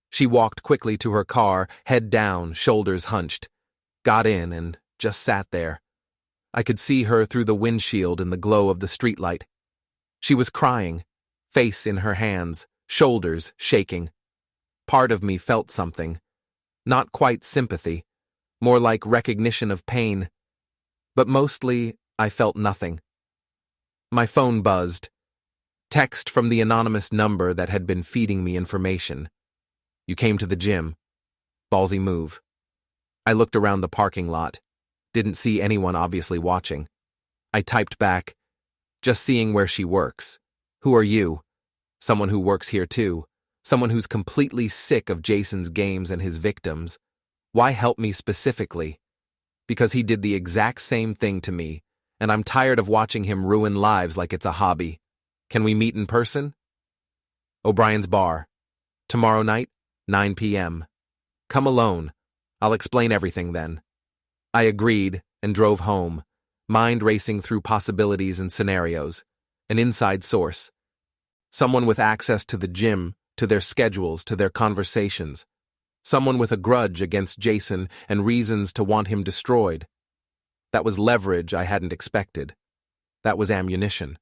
She walked quickly to her car, head down, shoulders hunched, got in and just sat there. I could see her through the windshield in the glow of the streetlight. She was crying, face in her hands, shoulders shaking. Part of me felt something. Not quite sympathy, more like recognition of pain. But mostly, I felt nothing. My phone buzzed. Text from the anonymous number that had been feeding me information. "You came to the gym. Ballsy move." I looked around the parking lot. Didn't see anyone obviously watching. I typed back, "Just seeing where she works. Who are you?" Someone who works here too. Someone who's completely sick of Jason's games and his victims. Why help me specifically? Because he did the exact same thing to me, and I'm tired of watching him ruin lives like it's a hobby. Can we meet in person? O'Brien's Bar. Tomorrow night, 9 p.m. Come alone. I'll explain everything then. I agreed and drove home, mind racing through possibilities and scenarios. An inside source. Someone with access to the gym, to their schedules, to their conversations. Someone with a grudge against Jason and reasons to want him destroyed. That was leverage I hadn't expected. That was ammunition.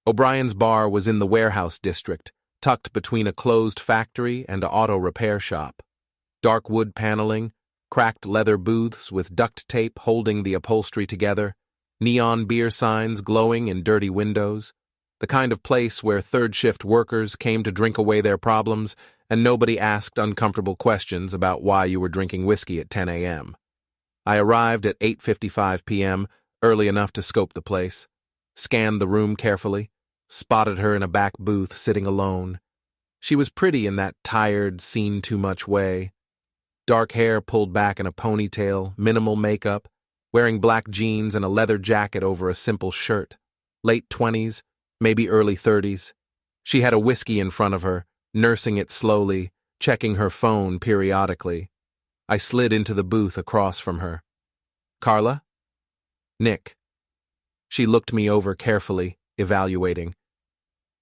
O'Brien's Bar was in the warehouse district, tucked between a closed factory and an auto repair shop. Dark wood paneling, cracked leather booths with duct tape holding the upholstery together, neon beer signs glowing in dirty windows, the kind of place where third-shift workers came to drink away their problems and nobody asked uncomfortable questions about why you were drinking whiskey at 10 a.m. I arrived at 8:55 p.m., early enough to scope the place, scanned the room carefully, spotted her in a back booth sitting alone. She was pretty in that tired, seen-too-much way. Dark hair pulled back in a ponytail, minimal makeup, wearing black jeans and a leather jacket over a simple shirt. Late 20s, maybe early 30s. She had a whiskey in front of her, nursing it slowly, checking her phone periodically. I slid into the booth across from her. Carla? Nick. She looked me over carefully, evaluating.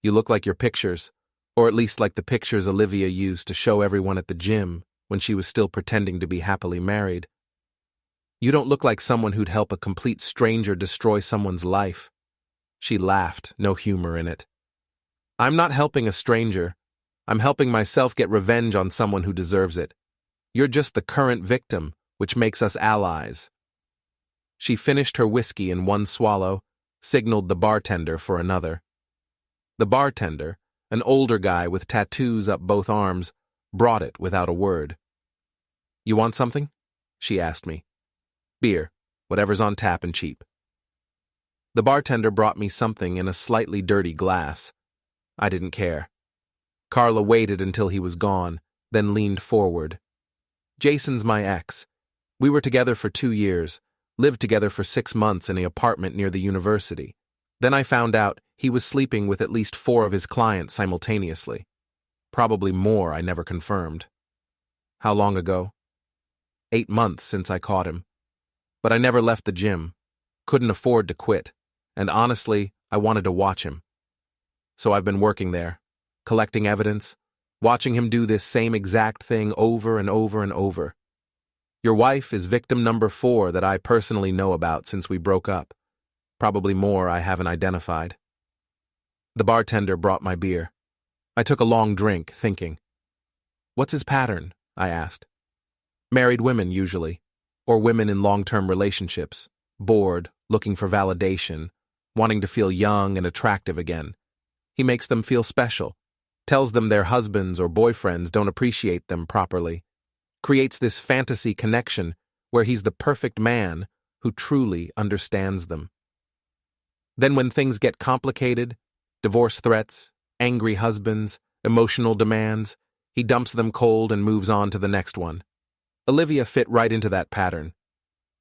You look like your pictures, or at least like the pictures Olivia used to show everyone at the gym when she was still pretending to be happily married. You don't look like someone who'd help a complete stranger destroy someone's life. She laughed, no humor in it. I'm not helping a stranger. I'm helping myself get revenge on someone who deserves it. You're just the current victim, which makes us allies. She finished her whiskey in one swallow, signaled the bartender for another. The bartender, an older guy with tattoos up both arms, brought it without a word. You want something? She asked me. Beer, whatever's on tap and cheap. The bartender brought me something in a slightly dirty glass. I didn't care. Carla waited until he was gone, then leaned forward. Jason's my ex. We were together for 2 years, lived together for 6 months in an apartment near the university. Then I found out he was sleeping with at least 4 of his clients simultaneously. Probably more, I never confirmed. How long ago? 8 months since I caught him. But I never left the gym. Couldn't afford to quit. And honestly, I wanted to watch him. So I've been working there, collecting evidence, watching him do this same exact thing over and over and over. Your wife is victim number 4 that I personally know about since we broke up. Probably more I haven't identified. The bartender brought my beer. I took a long drink, thinking. What's his pattern? I asked. Married women, usually. Or women in long-term relationships, bored, looking for validation, wanting to feel young and attractive again. He makes them feel special, tells them their husbands or boyfriends don't appreciate them properly, creates this fantasy connection where he's the perfect man who truly understands them. Then when things get complicated, divorce threats, angry husbands, emotional demands, he dumps them cold and moves on to the next one. Olivia fit right into that pattern.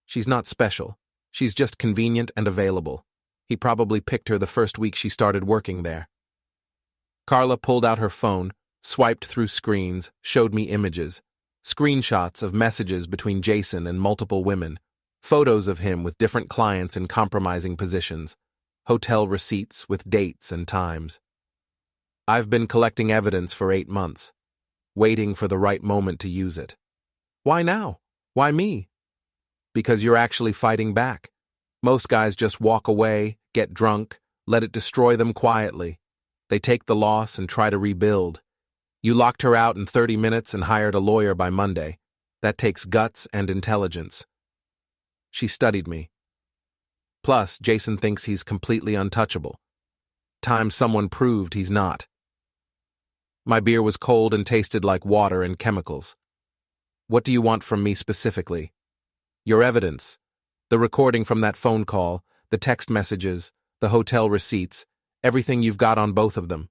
She's not special. She's just convenient and available. He probably picked her the first week she started working there. Carla pulled out her phone, swiped through screens, showed me images, screenshots of messages between Jason and multiple women, photos of him with different clients in compromising positions, hotel receipts with dates and times. I've been collecting evidence for 8 months, waiting for the right moment to use it. Why now? Why me? Because you're actually fighting back. Most guys just walk away, get drunk, let it destroy them quietly. They take the loss and try to rebuild. You locked her out in 30 minutes and hired a lawyer by Monday. That takes guts and intelligence. She studied me. Plus, Jason thinks he's completely untouchable. Time someone proved he's not. My beer was cold and tasted like water and chemicals. What do you want from me specifically? Your evidence. The recording from that phone call, the text messages, the hotel receipts, everything you've got on both of them.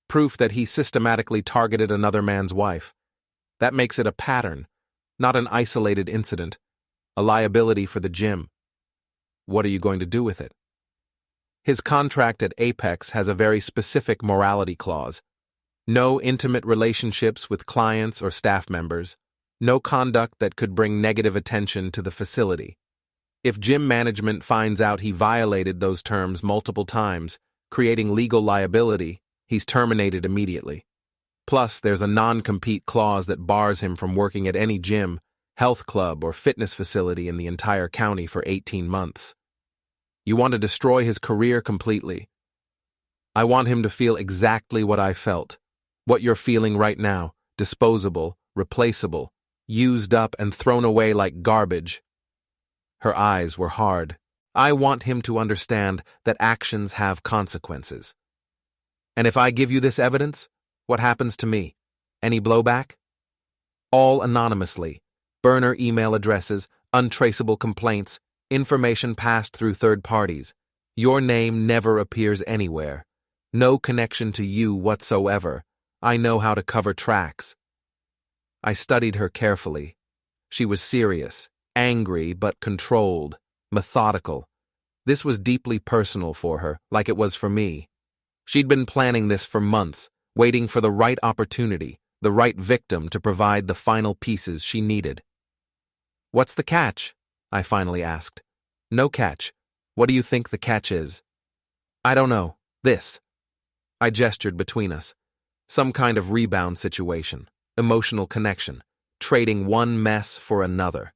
Proof that he systematically targeted another man's wife. That makes it a pattern, not an isolated incident. A liability for the gym. What are you going to do with it? His contract at Apex has a very specific morality clause. No intimate relationships with clients or staff members. No conduct that could bring negative attention to the facility. If gym management finds out he violated those terms multiple times, creating legal liability, he's terminated immediately. Plus, there's a non-compete clause that bars him from working at any gym, health club, or fitness facility in the entire county for 18 months. You want to destroy his career completely. I want him to feel exactly what I felt, what you're feeling right now, disposable, replaceable, used up and thrown away like garbage. Her eyes were hard. I want him to understand that actions have consequences. And if I give you this evidence, what happens to me? Any blowback? All anonymously. Burner email addresses, untraceable complaints, information passed through third parties. Your name never appears anywhere. No connection to you whatsoever. I know how to cover tracks. I studied her carefully. She was serious, angry but controlled, methodical. This was deeply personal for her, like it was for me. She'd been planning this for months, waiting for the right opportunity, the right victim to provide the final pieces she needed. "What's the catch?" I finally asked. "No catch. What do you think the catch is?" "I don't know. This." I gestured between us. Some kind of rebound situation, emotional connection, trading one mess for another.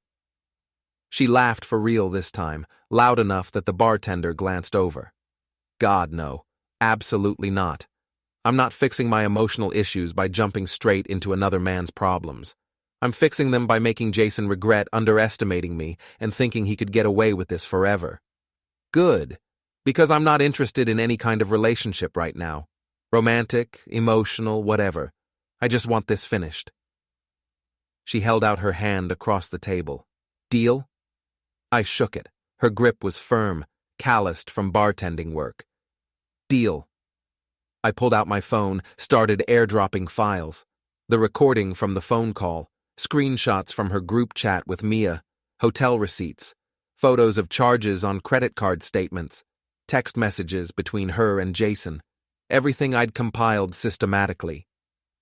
She laughed for real this time, loud enough that the bartender glanced over. "God, no. Absolutely not. I'm not fixing my emotional issues by jumping straight into another man's problems. I'm fixing them by making Jason regret underestimating me and thinking he could get away with this forever. Good, because I'm not interested in any kind of relationship right now. Romantic, emotional, whatever. I just want this finished." She held out her hand across the table. "Deal?" I shook it. Her grip was firm, calloused from bartending work. "Deal." I pulled out my phone, started airdropping files. The recording from the phone call, screenshots from her group chat with Mia, hotel receipts, photos of charges on credit card statements, text messages between her and Jason, everything I'd compiled systematically.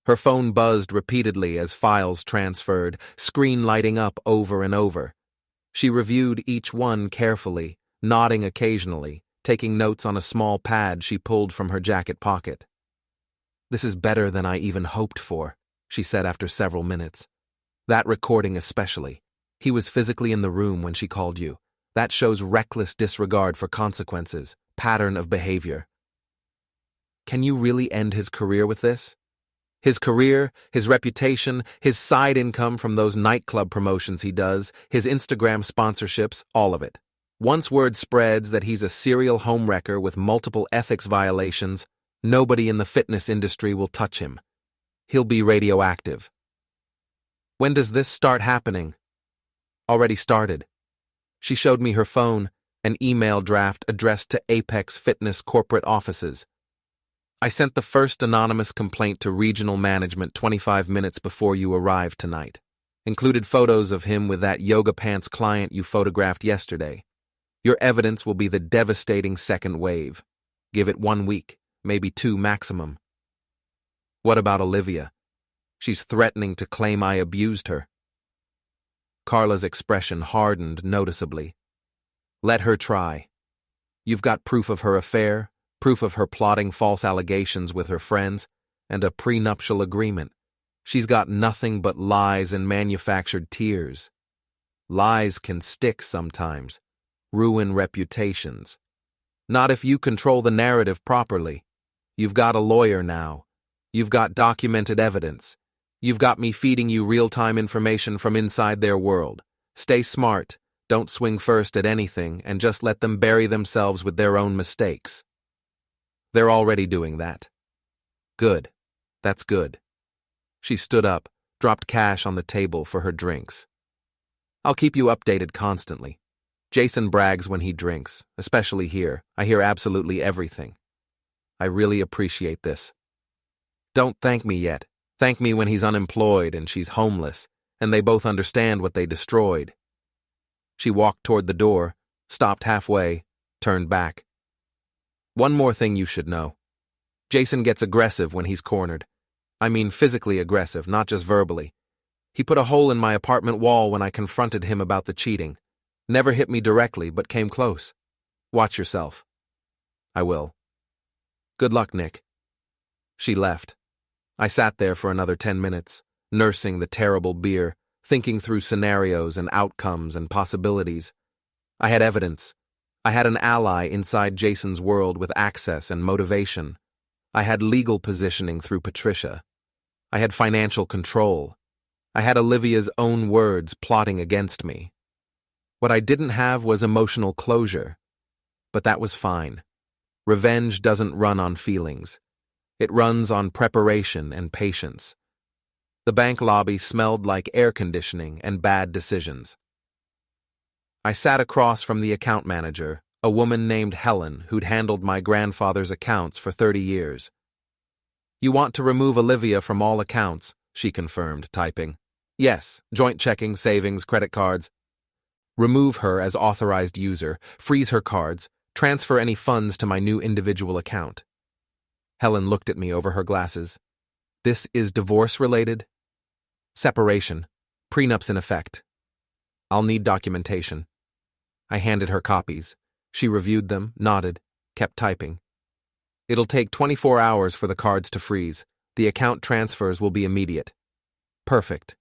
Her phone buzzed repeatedly as files transferred, screen lighting up over and over. She reviewed each one carefully, nodding occasionally, taking notes on a small pad she pulled from her jacket pocket. "This is better than I even hoped for," she said after several minutes. "That recording especially. He was physically in the room when she called you. That shows reckless disregard for consequences, pattern of behavior. Can you really end his career with this? His career, his reputation, his side income from those nightclub promotions he does, his Instagram sponsorships, all of it. Once word spreads that he's a serial homewrecker with multiple ethics violations, nobody in the fitness industry will touch him. He'll be radioactive." "When does this start happening?" "Already started." She showed me her phone, an email draft addressed to Apex Fitness corporate offices. "I sent the first anonymous complaint to regional management 25 minutes before you arrived tonight. Included photos of him with that yoga pants client you photographed yesterday. Your evidence will be the devastating second wave. Give it 1 week, maybe 2 maximum." "What about Olivia? She's threatening to claim I abused her." Carla's expression hardened noticeably. "Let her try. You've got proof of her affair, proof of her plotting false allegations with her friends, and a prenuptial agreement. She's got nothing but lies and manufactured tears. Lies can stick sometimes, ruin reputations. Not if you control the narrative properly. You've got a lawyer now. You've got documented evidence. You've got me feeding you real-time information from inside their world. Stay smart, don't swing first at anything, and just let them bury themselves with their own mistakes. They're already doing that." "Good. That's good." She stood up, dropped cash on the table for her drinks. "I'll keep you updated constantly. Jason brags when he drinks, especially here. I hear absolutely everything. I really appreciate this. Don't thank me yet. Thank me when he's unemployed and she's homeless, and they both understand what they destroyed." She walked toward the door, stopped halfway, turned back. One more thing you should know. Jason gets aggressive when he's cornered. I mean physically aggressive, not just verbally. He put a hole in my apartment wall when I confronted him about the cheating. Never hit me directly, but came close. Watch yourself. I will. Good luck, Nick. She left. I sat there for another 10 minutes, nursing the terrible beer, thinking through scenarios and outcomes and possibilities. I had evidence. I had an ally inside Jason's world with access and motivation. I had legal positioning through Patricia. I had financial control. I had Olivia's own words plotting against me. What I didn't have was emotional closure. But that was fine. Revenge doesn't run on feelings. It runs on preparation and patience. The bank lobby smelled like air conditioning and bad decisions. I sat across from the account manager, a woman named Helen who'd handled my grandfather's accounts for 30 years. You want to remove Olivia from all accounts, she confirmed, typing. Yes, joint checking, savings, credit cards. Remove her as authorized user, freeze her cards, transfer any funds to my new individual account. Helen looked at me over her glasses. This is divorce-related? Separation. Prenups in effect. I'll need documentation. I handed her copies. She reviewed them, nodded, kept typing. It'll take 24 hours for the cards to freeze. The account transfers will be immediate. Perfect.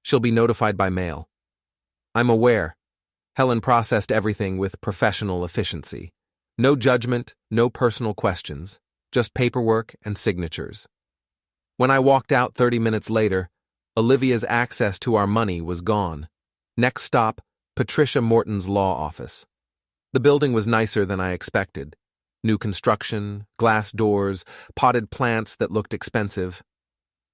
She'll be notified by mail. I'm aware. Helen processed everything with professional efficiency. No judgment, no personal questions, just paperwork and signatures. When I walked out 30 minutes later, Olivia's access to our money was gone. Next stop, Patricia Morton's law office. The building was nicer than I expected. New construction, glass doors, potted plants that looked expensive.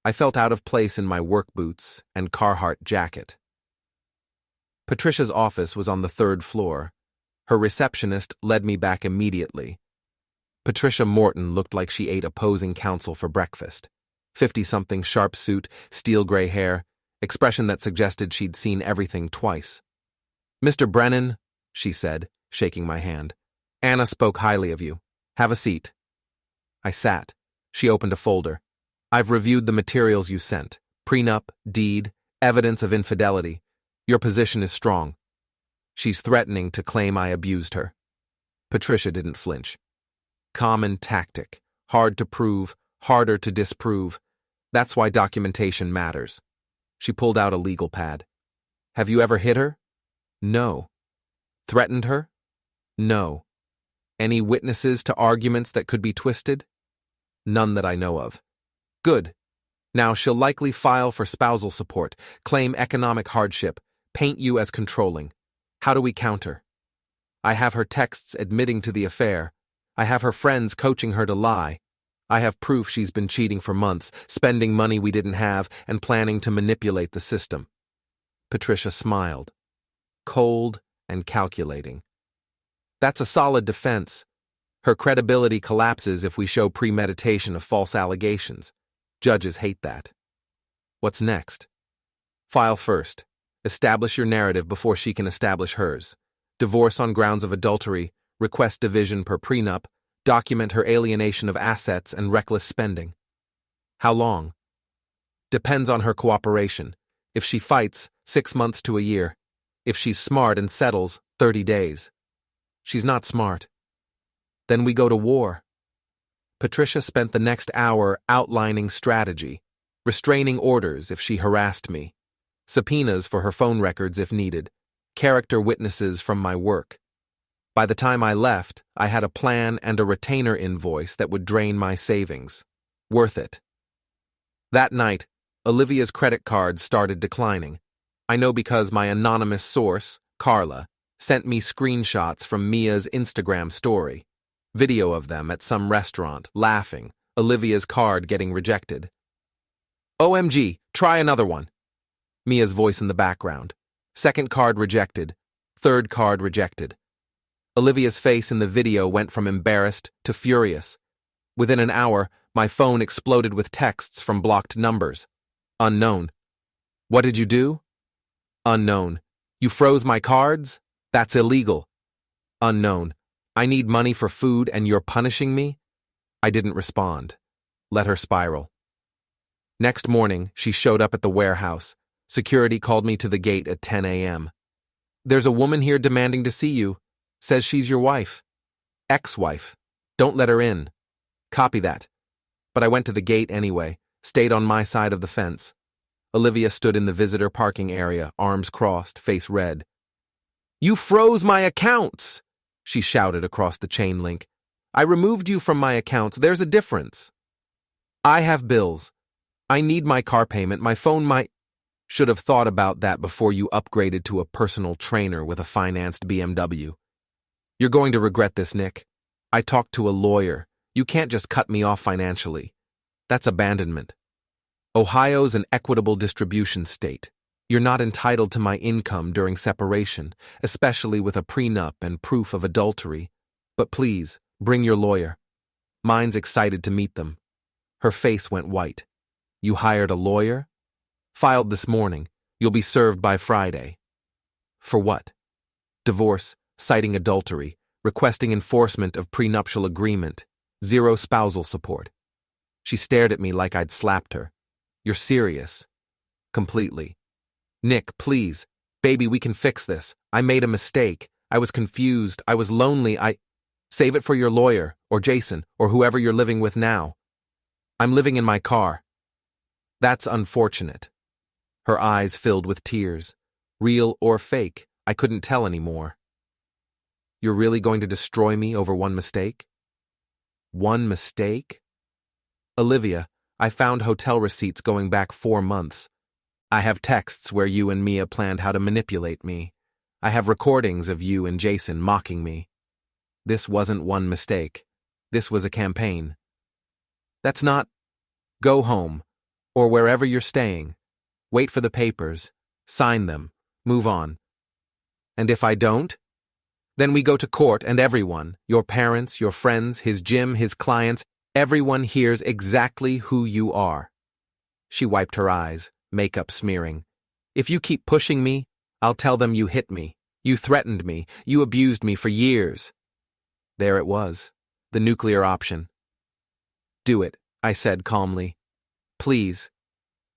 I felt out of place in my work boots and Carhartt jacket. Patricia's office was on the 3rd floor. Her receptionist led me back immediately. Patricia Morton looked like she ate opposing counsel for breakfast. 50-something, sharp suit, steel gray hair, expression that suggested she'd seen everything twice. Mr. Brennan, she said, shaking my hand. Anna spoke highly of you. Have a seat. I sat. She opened a folder. I've reviewed the materials you sent. Prenup, deed, evidence of infidelity. Your position is strong. She's threatening to claim I abused her. Patricia didn't flinch. Common tactic. Hard to prove, harder to disprove. That's why documentation matters. She pulled out a legal pad. Have you ever hit her? No. Threatened her? No. Any witnesses to arguments that could be twisted? None that I know of. Good. Now she'll likely file for spousal support, claim economic hardship, paint you as controlling. How do we counter? I have her texts admitting to the affair. I have her friends coaching her to lie. I have proof she's been cheating for months, spending money we didn't have, and planning to manipulate the system. Patricia smiled. Cold and calculating. That's a solid defense. Her credibility collapses if we show premeditation of false allegations. Judges hate that. What's next? File first. Establish your narrative before she can establish hers. Divorce on grounds of adultery, request division per prenup, document her alienation of assets and reckless spending. How long? Depends on her cooperation. If she fights, 6 months to a year. If she's smart and settles, 30 days. She's not smart. Then we go to war. Patricia spent the next hour outlining strategy, restraining orders if she harassed me, subpoenas for her phone records if needed, character witnesses from my work. By the time I left, I had a plan and a retainer invoice that would drain my savings. Worth it. That night, Olivia's credit cards started declining. I know because my anonymous source, Carla, sent me screenshots from Mia's Instagram story. Video of them at some restaurant, laughing, Olivia's card getting rejected. OMG, try another one. Mia's voice in the background. Second card rejected. Third card rejected. Olivia's face in the video went from embarrassed to furious. Within an hour, my phone exploded with texts from blocked numbers. Unknown. What did you do? Unknown. You froze my cards? That's illegal. Unknown. I need money for food and you're punishing me? I didn't respond. Let her spiral. Next morning, she showed up at the warehouse. Security called me to the gate at 10 a.m. There's a woman here demanding to see you. Says she's your wife. Ex-wife. Don't let her in. Copy that. But I went to the gate anyway, stayed on my side of the fence. Olivia stood in the visitor parking area, arms crossed, face red. You froze my accounts, she shouted across the chain link. I removed you from my accounts. There's a difference. I have bills. I need my car payment, my phone, Should have thought about that before you upgraded to a personal trainer with a financed BMW. You're going to regret this, Nick. I talked to a lawyer. You can't just cut me off financially. That's abandonment. Ohio's an equitable distribution state. You're not entitled to my income during separation, especially with a prenup and proof of adultery. But please, bring your lawyer. Mine's excited to meet them. Her face went white. You hired a lawyer? Filed this morning. You'll be served by Friday. For what? Divorce, citing adultery, requesting enforcement of prenuptial agreement, 0 spousal support. She stared at me like I'd slapped her. You're serious? Completely. Nick, please. Baby, we can fix this. I made a mistake. I was confused. I was lonely. Save it for your lawyer, or Jason, or whoever you're living with now. I'm living in my car. That's unfortunate. Her eyes filled with tears. Real or fake, I couldn't tell anymore. You're really going to destroy me over one mistake? One mistake? Olivia, I found hotel receipts going back 4 months. I have texts where you and Mia planned how to manipulate me. I have recordings of you and Jason mocking me. This wasn't one mistake. This was a campaign. That's not... Go home, or wherever you're staying. Wait for the papers. Sign them. Move on. And if I don't? Then we go to court and everyone, your parents, your friends, his gym, his clients, everyone hears exactly who you are. She wiped her eyes, makeup smearing. If you keep pushing me, I'll tell them you hit me, you threatened me, you abused me for years. There it was, the nuclear option. Do it, I said calmly. Please.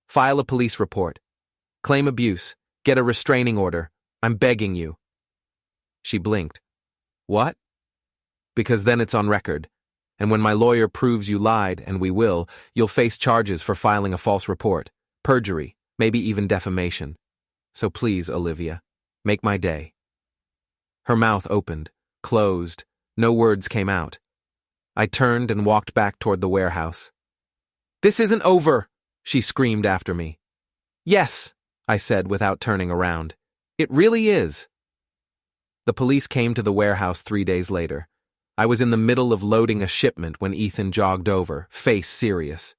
File a police report. Claim abuse. Get a restraining order. I'm begging you. She blinked. What? Because then it's on record. And when my lawyer proves you lied, and we will, you'll face charges for filing a false report, perjury, maybe even defamation. So please, Olivia, make my day. Her mouth opened, closed. No words came out. I turned and walked back toward the warehouse. This isn't over, she screamed after me. Yes, I said without turning around. It really is. The police came to the warehouse 3 days later. I was in the middle of loading a shipment when Ethan jogged over, face serious.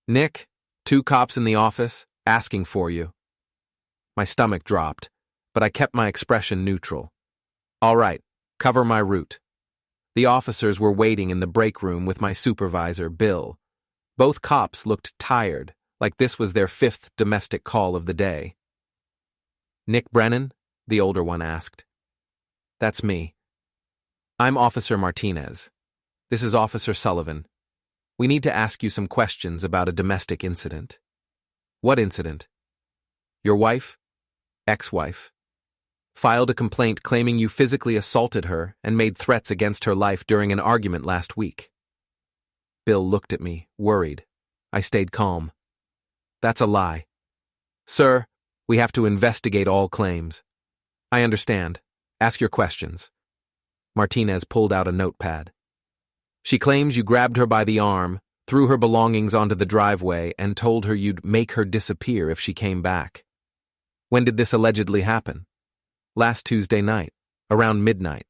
Nick, 2 cops in the office, asking for you. My stomach dropped, but I kept my expression neutral. All right, cover my route. The officers were waiting in the break room with my supervisor, Bill. Both cops looked tired, like this was their 5th domestic call of the day. Nick Brennan? The older one asked. That's me. I'm Officer Martinez. This is Officer Sullivan. We need to ask you some questions about a domestic incident. What incident? Your wife, ex-wife, filed a complaint claiming you physically assaulted her and made threats against her life during an argument last week. Bill looked at me, worried. I stayed calm. That's a lie. Sir, we have to investigate all claims. I understand. Ask your questions. Martinez pulled out a notepad. She claims you grabbed her by the arm, threw her belongings onto the driveway, and told her you'd make her disappear if she came back. When did this allegedly happen? Last Tuesday night, around midnight.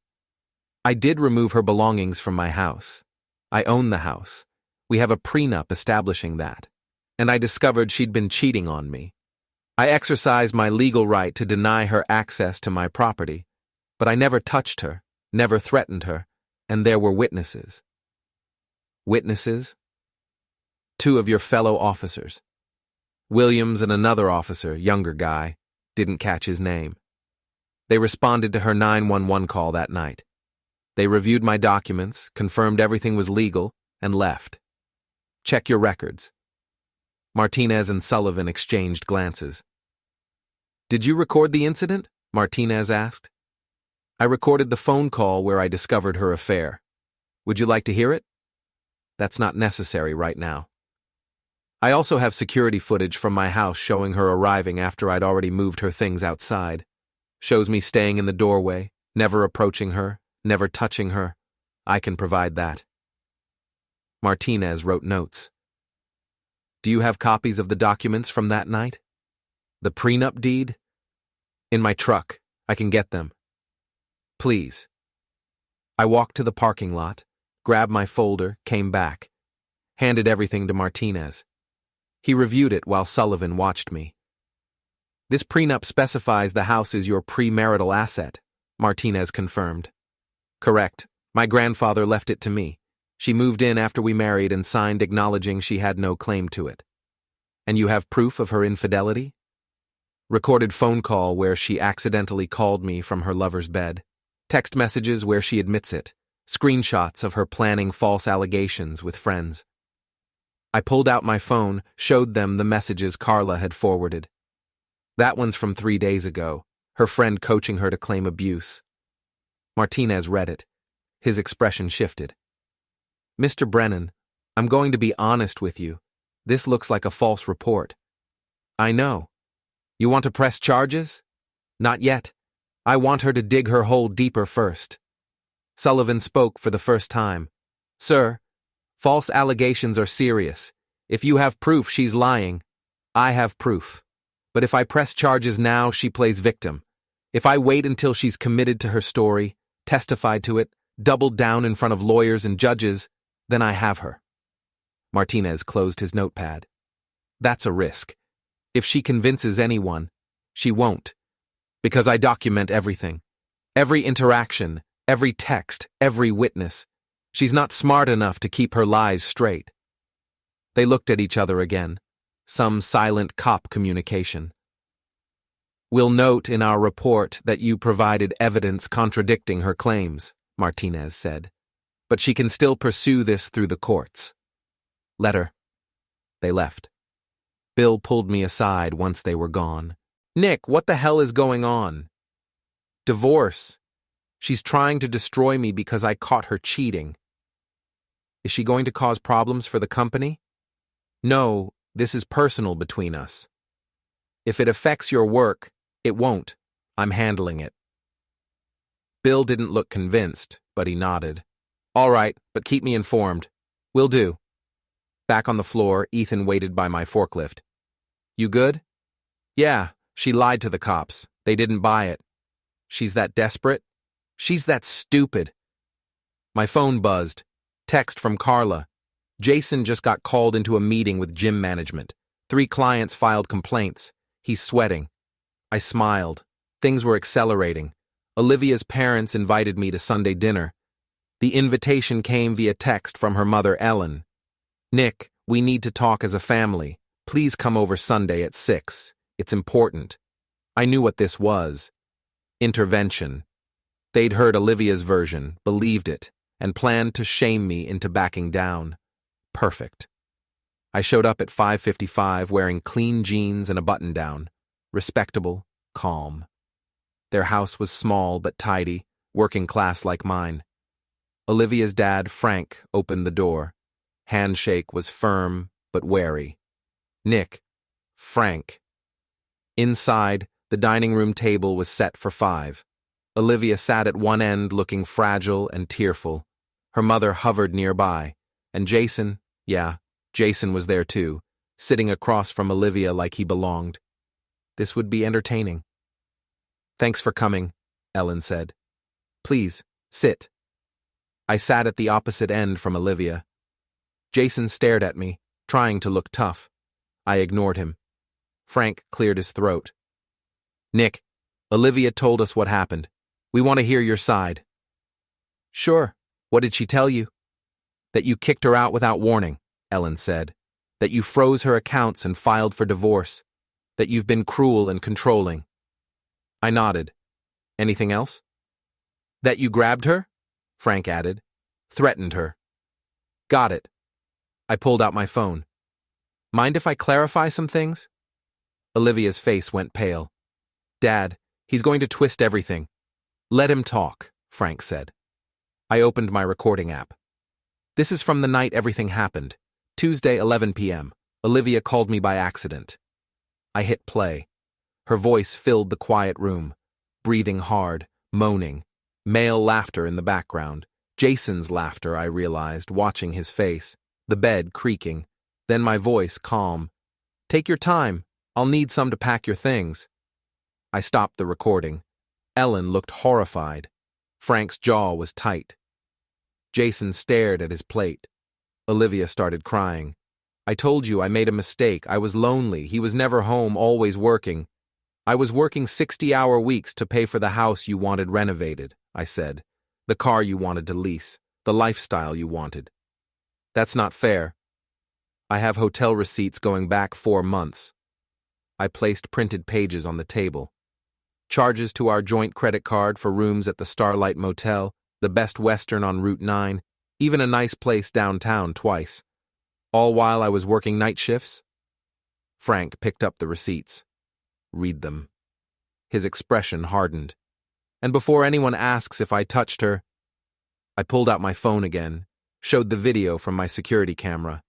I did remove her belongings from my house. I own the house. We have a prenup establishing that. And I discovered she'd been cheating on me. I exercised my legal right to deny her access to my property, but I never touched her, never threatened her, and there were witnesses. Witnesses? 2 of your fellow officers. Williams and another officer, younger guy, didn't catch his name. They responded to her 911 call that night. They reviewed my documents, confirmed everything was legal, and left. Check your records. Martinez and Sullivan exchanged glances. Did you record the incident? Martinez asked. I recorded the phone call where I discovered her affair. Would you like to hear it? That's not necessary right now. I also have security footage from my house showing her arriving after I'd already moved her things outside. Shows me staying in the doorway, never approaching her, never touching her. I can provide that. Martinez wrote notes. Do you have copies of the documents from that night? The prenup deed? In my truck. I can get them. Please. I walked to the parking lot, grabbed my folder, came back, handed everything to Martinez. He reviewed it while Sullivan watched me. This prenup specifies the house is your premarital asset, Martinez confirmed. Correct. My grandfather left it to me. She moved in after we married and signed acknowledging she had no claim to it. And you have proof of her infidelity? Recorded phone call where she accidentally called me from her lover's bed. Text messages where she admits it. Screenshots of her planning false allegations with friends. I pulled out my phone, showed them the messages Carla had forwarded. That one's from 3 days ago, her friend coaching her to claim abuse. Martinez read it. His expression shifted. Mr. Brennan, I'm going to be honest with you. This looks like a false report. I know. You want to press charges? Not yet. I want her to dig her hole deeper first. Sullivan spoke for the first time. Sir, false allegations are serious. If you have proof she's lying, I have proof. But if I press charges now, she plays victim. If I wait until she's committed to her story, testified to it, doubled down in front of lawyers and judges, then I have her. Martinez closed his notepad. That's a risk. If she convinces anyone, she won't. Because I document everything. Every interaction, every text, every witness. She's not smart enough to keep her lies straight. They looked at each other again. Some silent cop communication. We'll note in our report that you provided evidence contradicting her claims, Martinez said. But she can still pursue this through the courts. Let her. They left. Bill pulled me aside once they were gone. Nick, what the hell is going on? Divorce. She's trying to destroy me because I caught her cheating. Is she going to cause problems for the company? No, this is personal between us. If it affects your work, it won't. I'm handling it. Bill didn't look convinced, but he nodded. All right, but keep me informed. Will do. Back on the floor, Ethan waited by my forklift. You good? Yeah, she lied to the cops. They didn't buy it. She's that desperate? She's that stupid. My phone buzzed. Text from Carla. Jason just got called into a meeting with gym management. 3 clients filed complaints. He's sweating. I smiled. Things were accelerating. Olivia's parents invited me to Sunday dinner. The invitation came via text from her mother, Ellen. Nick, we need to talk as a family. Please come over Sunday at 6. It's important. I knew what this was. Intervention. They'd heard Olivia's version, believed it, and planned to shame me into backing down. Perfect. I showed up at 5:55 wearing clean jeans and a button-down. Respectable, calm. Their house was small but tidy, working class like mine. Olivia's dad, Frank, opened the door. Handshake was firm but wary. Nick. Frank. Inside, the dining room table was set for 5. Olivia sat at one end looking fragile and tearful. Her mother hovered nearby. And Jason, Jason was there too, sitting across from Olivia like he belonged. This would be entertaining. Thanks for coming, Ellen said. Please, sit. I sat at the opposite end from Olivia. Jason stared at me, trying to look tough. I ignored him. Frank cleared his throat. Nick, Olivia told us what happened. We want to hear your side. Sure. What did she tell you? That you kicked her out without warning, Ellen said. That you froze her accounts and filed for divorce. That you've been cruel and controlling. I nodded. Anything else? That you grabbed her? Frank added. Threatened her. Got it. I pulled out my phone. Mind if I clarify some things? Olivia's face went pale. Dad, he's going to twist everything. Let him talk, Frank said. I opened my recording app. This is from the night everything happened. Tuesday, 11 p.m. Olivia called me by accident. I hit play. Her voice filled the quiet room, breathing hard, moaning, male laughter in the background. Jason's laughter, I realized, watching his face, the bed creaking, then my voice calm. Take your time. I'll need some to pack your things. I stopped the recording. Ellen looked horrified. Frank's jaw was tight. Jason stared at his plate. Olivia started crying. I told you I made a mistake. I was lonely. He was never home, always working. I was working 60-hour weeks to pay for the house you wanted renovated, I said. The car you wanted to lease. The lifestyle you wanted. That's not fair. I have hotel receipts going back 4 months. I placed printed pages on the table. Charges to our joint credit card for rooms at the Starlight Motel, the Best Western on Route 9, even a nice place downtown twice. All while I was working night shifts? Frank picked up the receipts. Read them. His expression hardened. And before anyone asks if I touched her, I pulled out my phone again, showed the video from my security camera.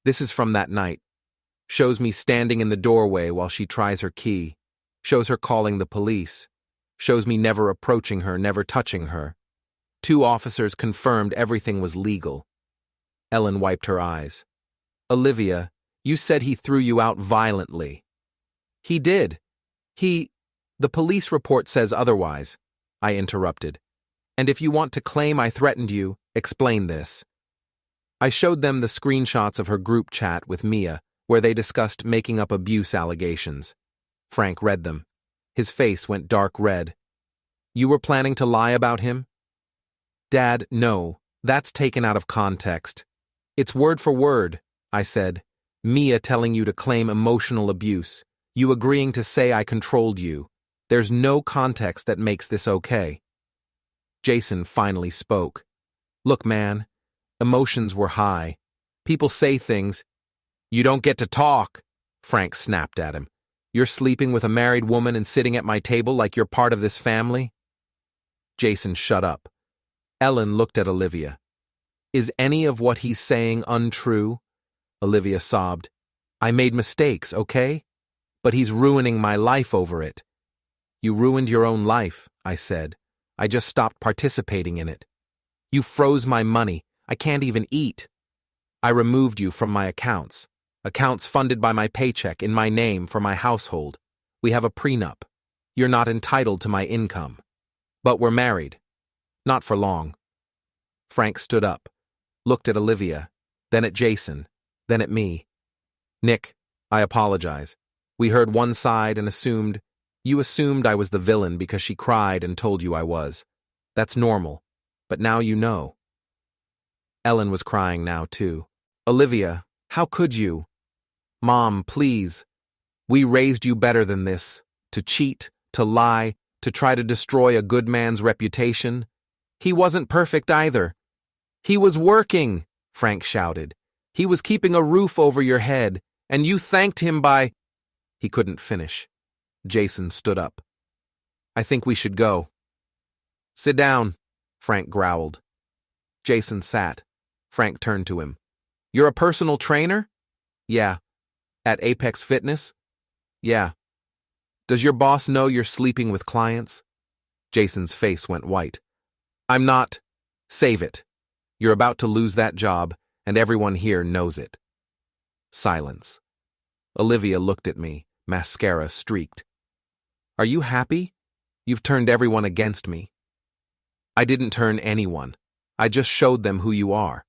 This is from that night. Shows me standing in the doorway while she tries her key. Shows her calling the police. Shows me never approaching her, never touching her. 2 officers confirmed everything was legal. Ellen wiped her eyes. Olivia, you said he threw you out violently. He did. The police report says otherwise, I interrupted. And if you want to claim I threatened you, explain this. I showed them the screenshots of her group chat with Mia, where they discussed making up abuse allegations. Frank read them. His face went dark red. You were planning to lie about him? Dad, no, that's taken out of context. It's word for word, I said. Mia telling you to claim emotional abuse. You agreeing to say I controlled you. There's no context that makes this okay. Jason finally spoke. Look, man, emotions were high. People say things. You don't get to talk, Frank snapped at him. You're sleeping with a married woman and sitting at my table like you're part of this family? Jason shut up. Ellen looked at Olivia. Is any of what he's saying untrue? Olivia sobbed. I made mistakes, okay? But he's ruining my life over it. You ruined your own life, I said. I just stopped participating in it. You froze my money. I can't even eat. I removed you from my accounts funded by my paycheck in my name for my household. We have a prenup. You're not entitled to my income. But we're married. Not for long. Frank stood up, looked at Olivia, then at Jason, then at me. Nick, I apologize. We heard one side and you assumed I was the villain because she cried and told you I was. That's normal, but now you know. Ellen was crying now, too. Olivia, how could you? Mom, please. We raised you better than this. To cheat, to lie, to try to destroy a good man's reputation. He wasn't perfect either. He was working, Frank shouted. He was keeping a roof over your head, and you thanked him by... He couldn't finish. Jason stood up. I think we should go. Sit down, Frank growled. Jason sat. Frank turned to him. You're a personal trainer? Yeah. At Apex Fitness? Yeah. Does your boss know you're sleeping with clients? Jason's face went white. I'm not. Save it. You're about to lose that job, and everyone here knows it. Silence. Olivia looked at me, mascara streaked. Are you happy? You've turned everyone against me. I didn't turn anyone. I just showed them who you are.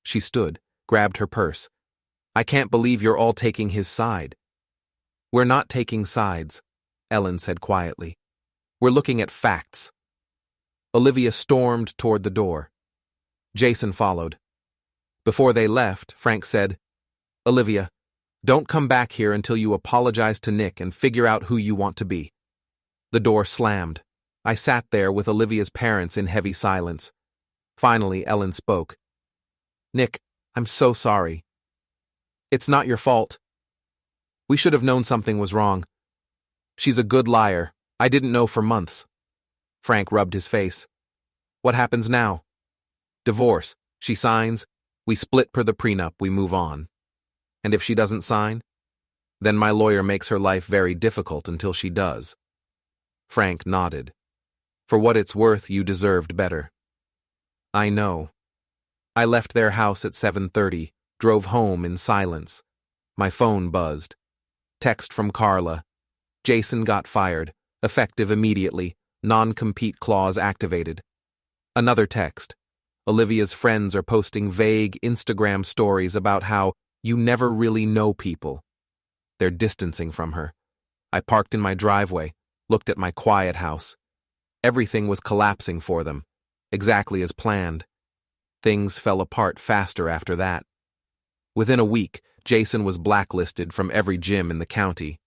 She stood, grabbed her purse. I can't believe you're all taking his side. We're not taking sides, Ellen said quietly. We're looking at facts. Olivia stormed toward the door. Jason followed. Before they left, Frank said, Olivia, don't come back here until you apologize to Nick and figure out who you want to be. The door slammed. I sat there with Olivia's parents in heavy silence. Finally, Ellen spoke. Nick, I'm so sorry. It's not your fault. We should have known something was wrong. She's a good liar. I didn't know for months. Frank rubbed his face. What happens now? Divorce. She signs. We split per the prenup. We move on. And if she doesn't sign? Then my lawyer makes her life very difficult until she does. Frank nodded. For what it's worth, you deserved better. I know. I left their house at 7:30, drove home in silence. My phone buzzed. Text from Carla. Jason got fired, effective immediately, non-compete clause activated. Another text. Olivia's friends are posting vague Instagram stories about how you never really know people. They're distancing from her. I parked in my driveway, looked at my quiet house. Everything was collapsing for them, exactly as planned. Things fell apart faster after that. Within a week, Jason was blacklisted from every gym in the county.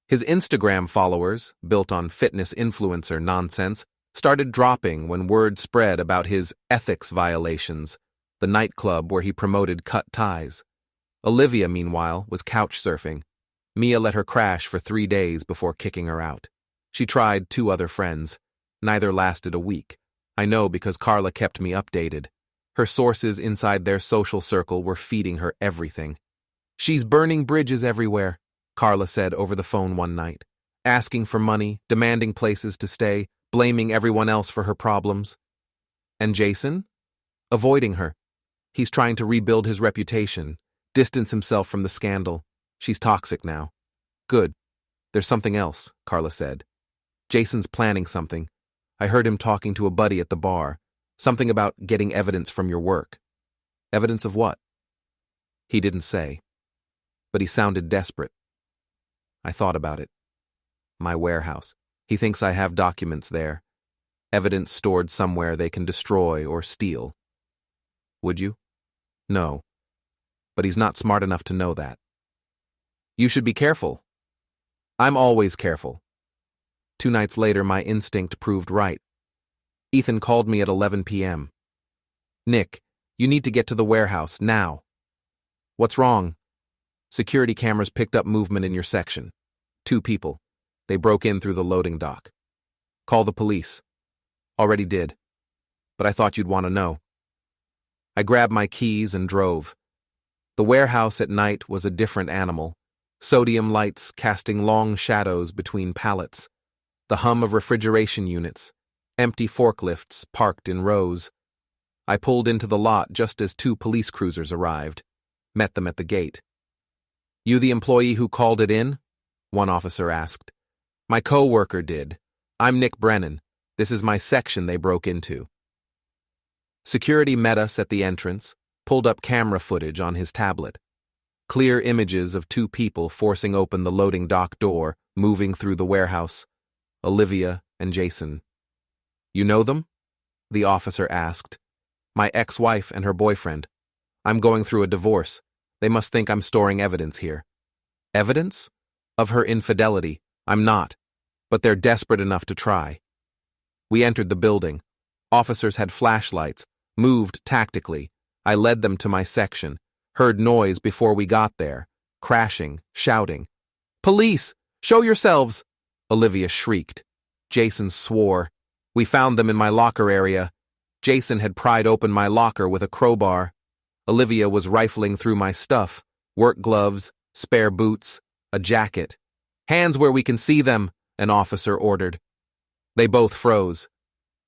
His Instagram followers, built on fitness influencer nonsense, started dropping when word spread about his ethics violations, the nightclub where he promoted cut ties. Olivia, meanwhile, was couch surfing. Mia let her crash for 3 days before kicking her out. She tried 2 other friends. Neither lasted a week. I know because Carla kept me updated. Her sources inside their social circle were feeding her everything. She's burning bridges everywhere, Carla said over the phone one night, asking for money, demanding places to stay, blaming everyone else for her problems. And Jason? Avoiding her. He's trying to rebuild his reputation, distance himself from the scandal. She's toxic now. Good. There's something else, Carla said. Jason's planning something. I heard him talking to a buddy at the bar. Something about getting evidence from your work. Evidence of what? He didn't say. But he sounded desperate. I thought about it. My warehouse. He thinks I have documents there. Evidence stored somewhere they can destroy or steal. Would you? No. But he's not smart enough to know that. You should be careful. I'm always careful. 2 nights later, my instinct proved right. Ethan called me at 11 p.m. Nick, you need to get to the warehouse, now. What's wrong? Security cameras picked up movement in your section. 2 people. They broke in through the loading dock. Call the police. Already did. But I thought you'd want to know. I grabbed my keys and drove. The warehouse at night was a different animal. Sodium lights casting long shadows between pallets. The hum of refrigeration units. Empty forklifts parked in rows. I pulled into the lot just as 2 police cruisers arrived. Met them at the gate. You the employee who called it in? One officer asked. My co-worker did. I'm Nick Brennan. This is my section they broke into. Security met us at the entrance, pulled up camera footage on his tablet. Clear images of 2 people forcing open the loading dock door, moving through the warehouse. Olivia and Jason. You know them? The officer asked. My ex-wife and her boyfriend. I'm going through a divorce. They must think I'm storing evidence here. Evidence? Of her infidelity. I'm not. But they're desperate enough to try. We entered the building. Officers had flashlights, moved tactically. I led them to my section, heard noise before we got there, crashing, shouting. Police! Show yourselves! Olivia shrieked. Jason swore. We found them in my locker area. Jason had pried open my locker with a crowbar. Olivia was rifling through my stuff, work gloves, spare boots, a jacket. Hands where we can see them, an officer ordered. They both froze.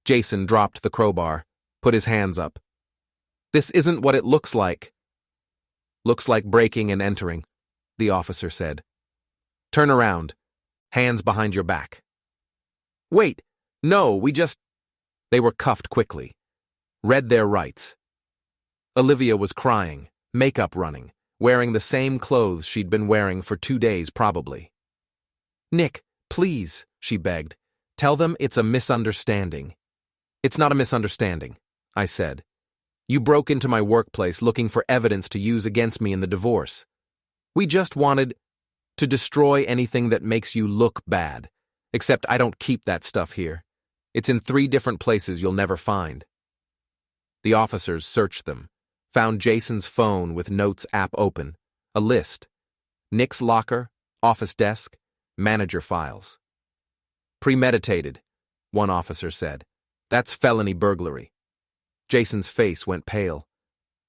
Jason dropped the crowbar, put his hands up. This isn't what it looks like. Looks like breaking and entering, the officer said. Turn around. Hands behind your back. Wait, no, we just... They were cuffed quickly. Read their rights. Olivia was crying, makeup running, wearing the same clothes she'd been wearing for 2 days probably. Nick, please, she begged. Tell them it's a misunderstanding. It's not a misunderstanding, I said. You broke into my workplace looking for evidence to use against me in the divorce. We just wanted to destroy anything that makes you look bad, except I don't keep that stuff here. It's in 3 different places you'll never find. The officers searched them, found Jason's phone with Notes app open, a list, Nick's locker, office desk, manager files. Premeditated, one officer said. That's felony burglary. Jason's face went pale.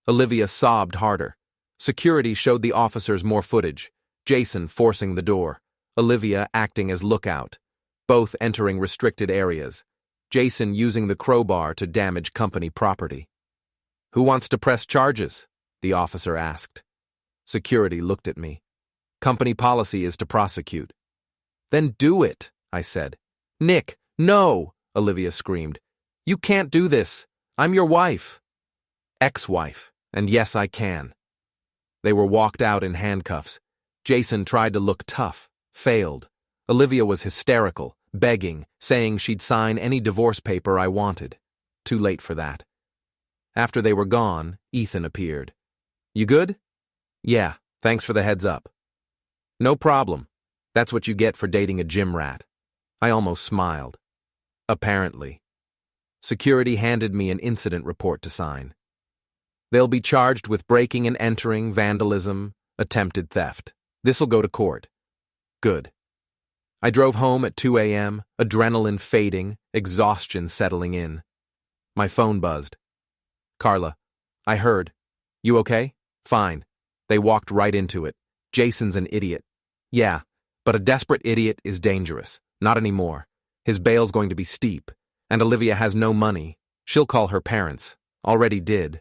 Olivia sobbed harder. Security showed the officers more footage, Jason forcing the door, Olivia acting as lookout, both entering restricted areas, Jason using the crowbar to damage company property. Who wants to press charges? The officer asked. Security looked at me. Company policy is to prosecute. Then do it, I said. Nick, no, Olivia screamed. You can't do this. I'm your wife. Ex-wife, and yes, I can. They were walked out in handcuffs. Jason tried to look tough, failed. Olivia was hysterical, begging, saying she'd sign any divorce paper I wanted. Too late for that. After they were gone, Ethan appeared. You good? Yeah, thanks for the heads up. No problem. That's what you get for dating a gym rat. I almost smiled. Apparently. Security handed me an incident report to sign. They'll be charged with breaking and entering, vandalism, attempted theft. This'll go to court. Good. I drove home at 2 a.m., adrenaline fading, exhaustion settling in. My phone buzzed. Carla, I heard. You okay? Fine. They walked right into it. Jason's an idiot. Yeah, but a desperate idiot is dangerous. Not anymore. His bail's going to be steep, and Olivia has no money. She'll call her parents. Already did.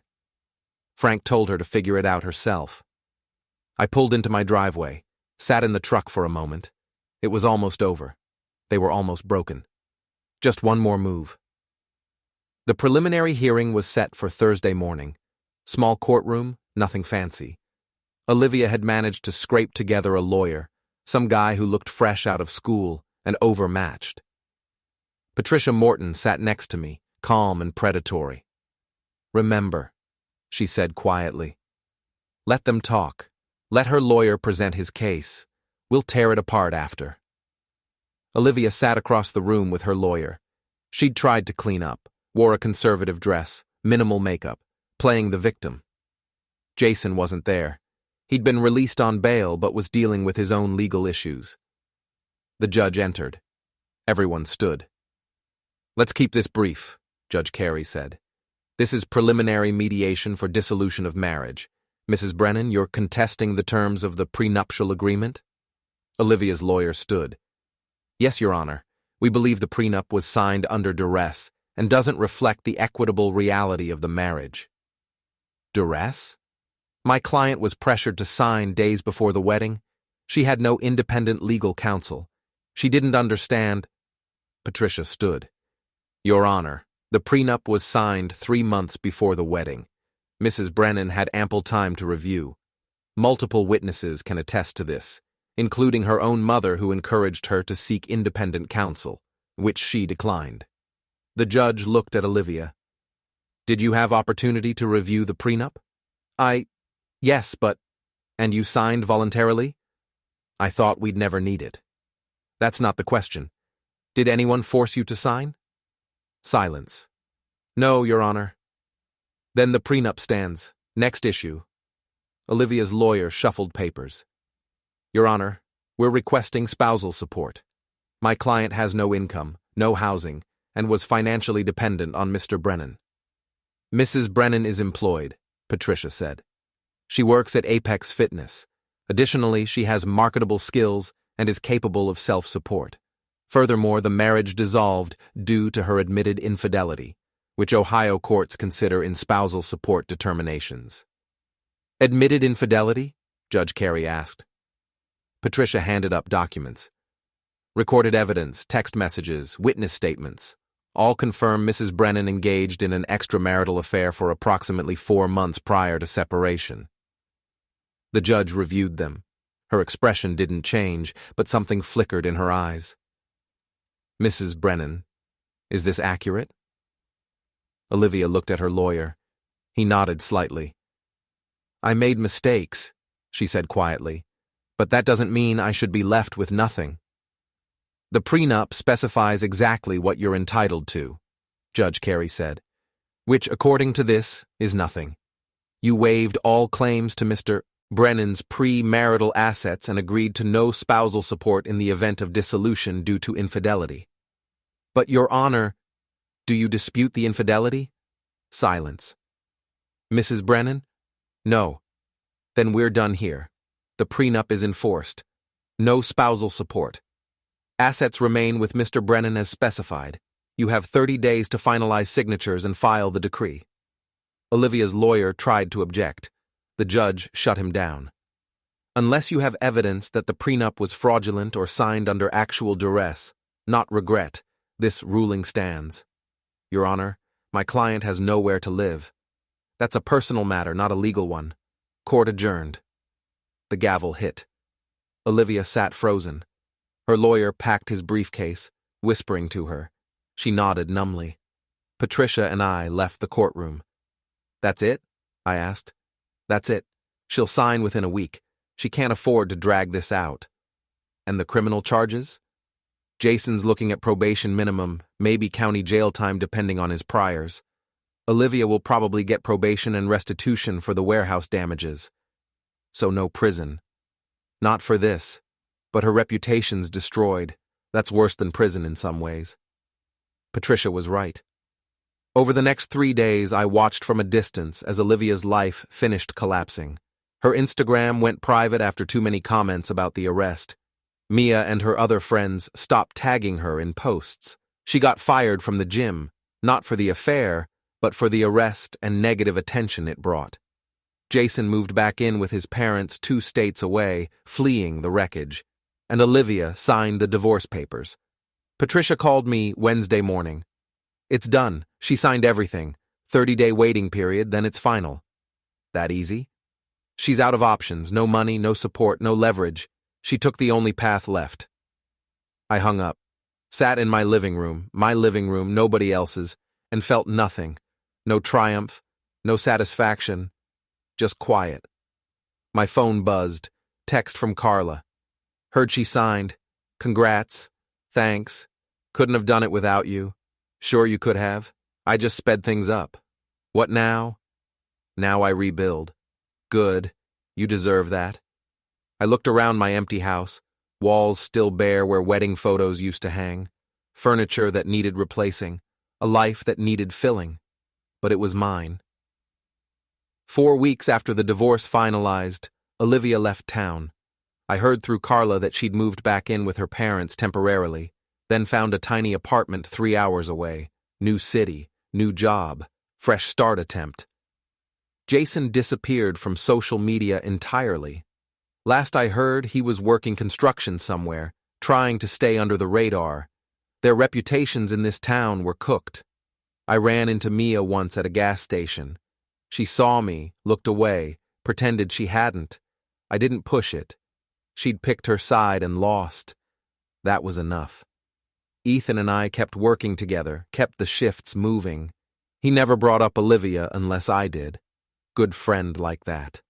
Frank told her to figure it out herself. I pulled into my driveway, sat in the truck for a moment. It was almost over. They were almost broken. Just one more move. The preliminary hearing was set for Thursday morning. Small courtroom, nothing fancy. Olivia had managed to scrape together a lawyer, some guy who looked fresh out of school and overmatched. Patricia Morton sat next to me, calm and predatory. Remember, she said quietly. Let them talk. Let her lawyer present his case. We'll tear it apart after. Olivia sat across the room with her lawyer. She'd tried to clean up, wore a conservative dress, minimal makeup, playing the victim. Jason wasn't there. He'd been released on bail but was dealing with his own legal issues. The judge entered. Everyone stood. Let's keep this brief, Judge Carey said. This is preliminary mediation for dissolution of marriage. Mrs. Brennan, you're contesting the terms of the prenuptial agreement? Olivia's lawyer stood. Yes, Your Honor. We believe the prenup was signed under duress and doesn't reflect the equitable reality of the marriage. Duress? My client was pressured to sign days before the wedding. She had no independent legal counsel. She didn't understand. Patricia stood. Your Honor, the prenup was signed 3 months before the wedding. Mrs. Brennan had ample time to review. Multiple witnesses can attest to this, including her own mother who encouraged her to seek independent counsel, which she declined. The judge looked at Olivia. Did you have opportunity to review the prenup? Yes, but... And you signed voluntarily? I thought we'd never need it. That's not the question. Did anyone force you to sign? Silence. No, Your Honor. Then the prenup stands. Next issue. Olivia's lawyer shuffled papers. Your Honor, we're requesting spousal support. My client has no income, no housing, and was financially dependent on Mr. Brennan. Mrs. Brennan is employed, Patricia said. She works at Apex Fitness. Additionally, she has marketable skills and is capable of self-support. Furthermore, the marriage dissolved due to her admitted infidelity, which Ohio courts consider in spousal support determinations. Admitted infidelity? Judge Carey asked. Patricia handed up documents. Recorded evidence, text messages, witness statements. All confirm Mrs. Brennan engaged in an extramarital affair for approximately 4 months prior to separation. The judge reviewed them. Her expression didn't change, but something flickered in her eyes. Mrs. Brennan, is this accurate? Olivia looked at her lawyer. He nodded slightly. I made mistakes, she said quietly, but that doesn't mean I should be left with nothing. The prenup specifies exactly what you're entitled to, Judge Carey said. which, according to this, is nothing. You waived all claims to Mr. Brennan's pre-marital assets and agreed to no spousal support in the event of dissolution due to infidelity. But, Your Honor, do you dispute the infidelity? Silence. Mrs. Brennan? No. Then we're done here. The prenup is enforced. No spousal support. Assets remain with Mr. Brennan as specified. You have 30 days to finalize signatures and file the decree. Olivia's lawyer tried to object. The judge shut him down. Unless you have evidence that the prenup was fraudulent or signed under actual duress, not regret, this ruling stands. Your Honor, my client has nowhere to live. That's a personal matter, not a legal one. Court adjourned. The gavel hit. Olivia sat frozen. Her lawyer packed his briefcase, whispering to her. She nodded numbly. Patricia and I left the courtroom. That's it? I asked. That's it. She'll sign within a week. She can't afford to drag this out. And the criminal charges? Jason's looking at probation minimum, maybe county jail time depending on his priors. Olivia will probably get probation and restitution for the warehouse damages. So no prison. Not for this, but her reputation's destroyed. That's worse than prison in some ways. Patricia was right. Over the next 3 days, I watched from a distance as Olivia's life finished collapsing. Her Instagram went private after too many comments about the arrest. Mia and her other friends stopped tagging her in posts. She got fired from the gym, not for the affair, but for the arrest and negative attention it brought. Jason moved back in with his parents 2 states away, fleeing the wreckage, and Olivia signed the divorce papers. Patricia called me Wednesday morning. It's done. She signed everything. 30-day waiting period, then it's final. That easy? She's out of options, no money, no support, no leverage. She took the only path left. I hung up, sat in my living room, nobody else's, and felt nothing. No triumph, no satisfaction, just quiet. My phone buzzed, text from Carla. Heard she signed. Congrats. Thanks. Couldn't have done it without you. Sure you could have. I just sped things up. What now? Now I rebuild. Good. You deserve that. I looked around my empty house, walls still bare where wedding photos used to hang, furniture that needed replacing, a life that needed filling. But it was mine. 4 weeks after the divorce finalized, Olivia left town. I heard through Carla that she'd moved back in with her parents temporarily, then found a tiny apartment 3 hours away. New city, new job, fresh start attempt. Jason disappeared from social media entirely. Last I heard, he was working construction somewhere, trying to stay under the radar. Their reputations in this town were cooked. I ran into Mia once at a gas station. She saw me, looked away, pretended she hadn't. I didn't push it. She'd picked her side and lost. That was enough. Ethan and I kept working together, kept the shifts moving. He never brought up Olivia unless I did. Good friend like that.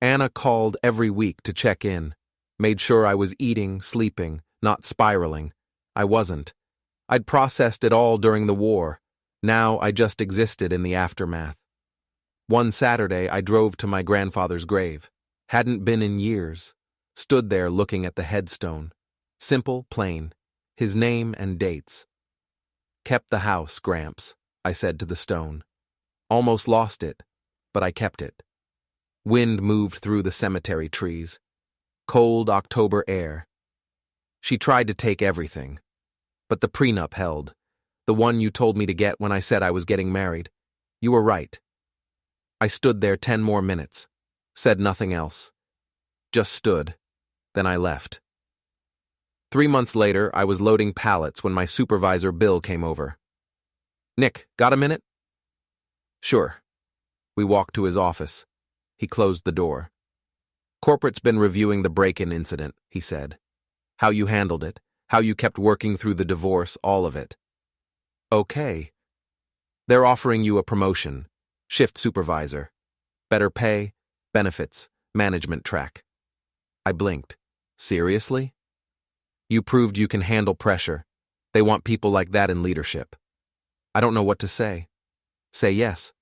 Anna called every week to check in, made sure I was eating, sleeping, not spiraling. I wasn't. I'd processed it all during the war. Now I just existed in the aftermath. One Saturday, I drove to my grandfather's grave. Hadn't been in years. Stood there looking at the headstone. Simple, plain. His name and dates. Kept the house, Gramps, I said to the stone. Almost lost it, but I kept it. Wind moved through the cemetery trees. Cold October air. She tried to take everything. But the prenup held. The one you told me to get when I said I was getting married. You were right. I stood there 10 more minutes. Said nothing else. Just stood. Then I left. 3 months later, I was loading pallets when my supervisor, Bill, came over. Nick, got a minute? Sure. We walked to his office. He closed the door. Corporate's been reviewing the break-in incident, he said. How you handled it, how you kept working through the divorce, all of it. Okay. They're offering you a promotion, shift supervisor. Better pay, benefits, management track. I blinked. Seriously? You proved you can handle pressure. They want people like that in leadership. I don't know what to say. Say yes.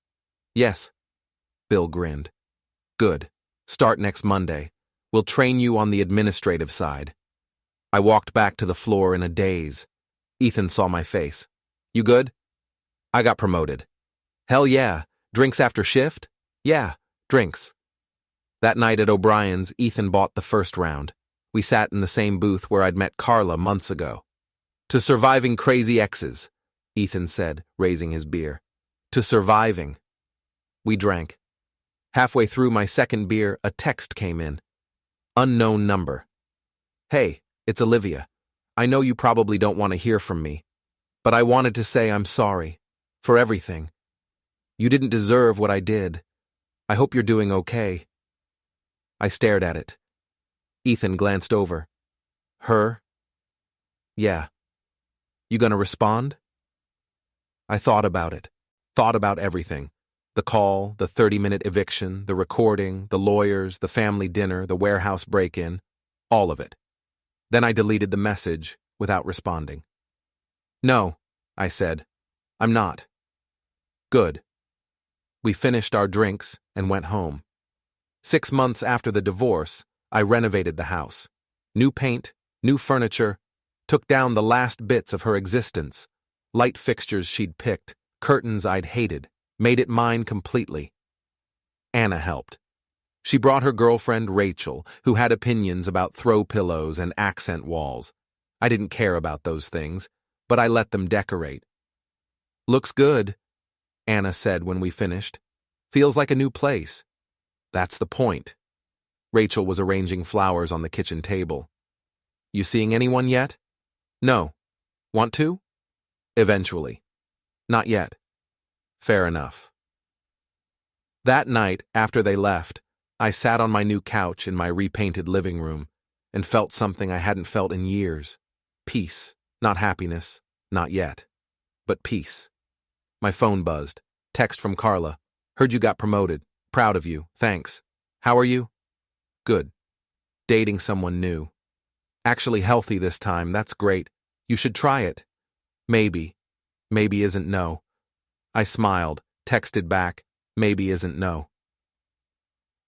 Yes. Bill grinned. Good. Start next Monday. We'll train you on the administrative side. I walked back to the floor in a daze. Ethan saw my face. You good? I got promoted. Hell yeah. Drinks after shift? Yeah, drinks. That night at O'Brien's, Ethan bought the first round. We sat in the same booth where I'd met Carla months ago. To surviving crazy exes, Ethan said, raising his beer. To surviving. We drank. Halfway through my second beer, a text came in. Unknown number. Hey, it's Olivia. I know you probably don't want to hear from me, but I wanted to say I'm sorry. For everything. You didn't deserve what I did. I hope you're doing okay. I stared at it. Ethan glanced over. Her? Yeah. You gonna respond? I thought about it. Thought about everything. The call, the 30-minute eviction, the recording, the lawyers, the family dinner, the warehouse break-in. All of it. Then I deleted the message without responding. No, I said. I'm not. Good. We finished our drinks and went home. 6 months after the divorce, I renovated the house. New paint, new furniture, took down the last bits of her existence, light fixtures she'd picked, curtains I'd hated, made it mine completely. Anna helped. She brought her girlfriend Rachel, who had opinions about throw pillows and accent walls. I didn't care about those things, but I let them decorate. Looks good, Anna said when we finished. Feels like a new place. That's the point. Rachel was arranging flowers on the kitchen table. You seeing anyone yet? No. Want to? Eventually. Not yet. Fair enough. That night, after they left, I sat on my new couch in my repainted living room and felt something I hadn't felt in years. Peace. Not happiness. Not yet. But peace. My phone buzzed. Text from Carla. Heard you got promoted. Proud of you. Thanks. How are you? Good. Dating someone new. Actually healthy this time. That's great. You should try it. Maybe. Maybe isn't no. I smiled, texted back. Maybe isn't no.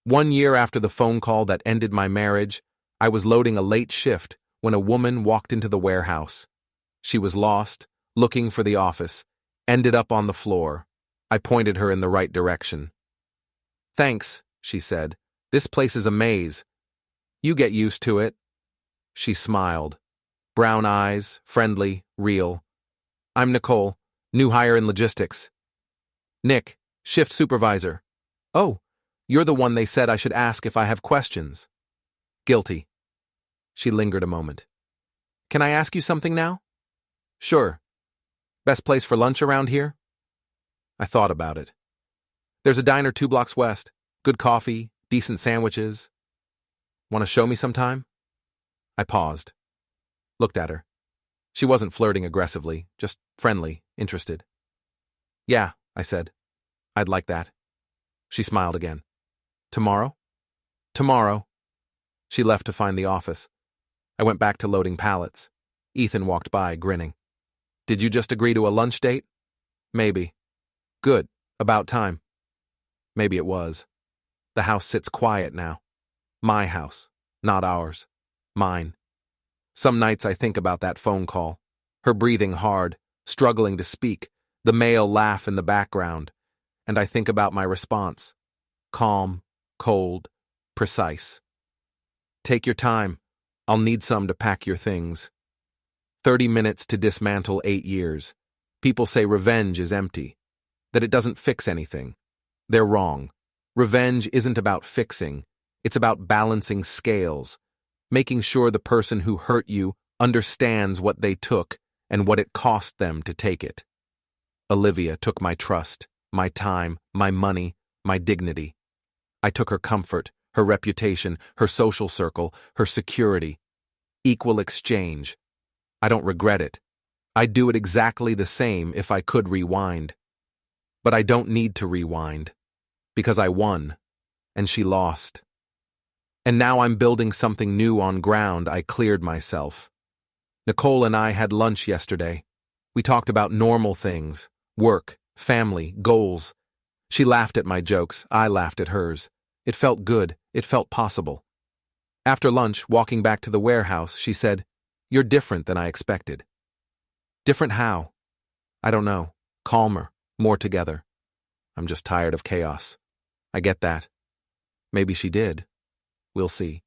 1 year after the phone call that ended my marriage, I was loading a late shift when a woman walked into the warehouse. She was lost, looking for the office, ended up on the floor. I pointed her in the right direction. Thanks, she said. This place is a maze. You get used to it. She smiled. Brown eyes, friendly, real. I'm Nicole, new hire in logistics. Nick, shift supervisor. Oh, you're the one they said I should ask if I have questions. Guilty. She lingered a moment. Can I ask you something now? Sure. Best place for lunch around here? I thought about it. There's a diner 2 blocks west. Good coffee, decent sandwiches. Want to show me sometime? I paused. Looked at her. She wasn't flirting aggressively, just friendly, interested. Yeah, I said. I'd like that. She smiled again. Tomorrow? Tomorrow. She left to find the office. I went back to loading pallets. Ethan walked by, grinning. Did you just agree to a lunch date? Maybe. Good. About time. Maybe it was. The house sits quiet now. My house, not ours. Mine. Some nights I think about that phone call. Her breathing hard, struggling to speak, the male laugh in the background, and I think about my response. Calm, cold, precise. Take your time. I'll need some to pack your things. 30 minutes to dismantle 8 years. People say revenge is empty, that it doesn't fix anything. They're wrong. Revenge isn't about fixing. It's about balancing scales, making sure the person who hurt you understands what they took and what it cost them to take it. Olivia took my trust, my time, my money, my dignity. I took her comfort, her reputation, her social circle, her security. Equal exchange. I don't regret it. I'd do it exactly the same if I could rewind. But I don't need to rewind, because I won, and she lost. And now I'm building something new on ground I cleared myself. Nicole and I had lunch yesterday. We talked about normal things, work, family, goals. She laughed at my jokes, I laughed at hers. It felt good, it felt possible. After lunch, walking back to the warehouse, she said, "You're different than I expected." Different how? I don't know. Calmer, more together. I'm just tired of chaos. I get that. Maybe she did. We'll see.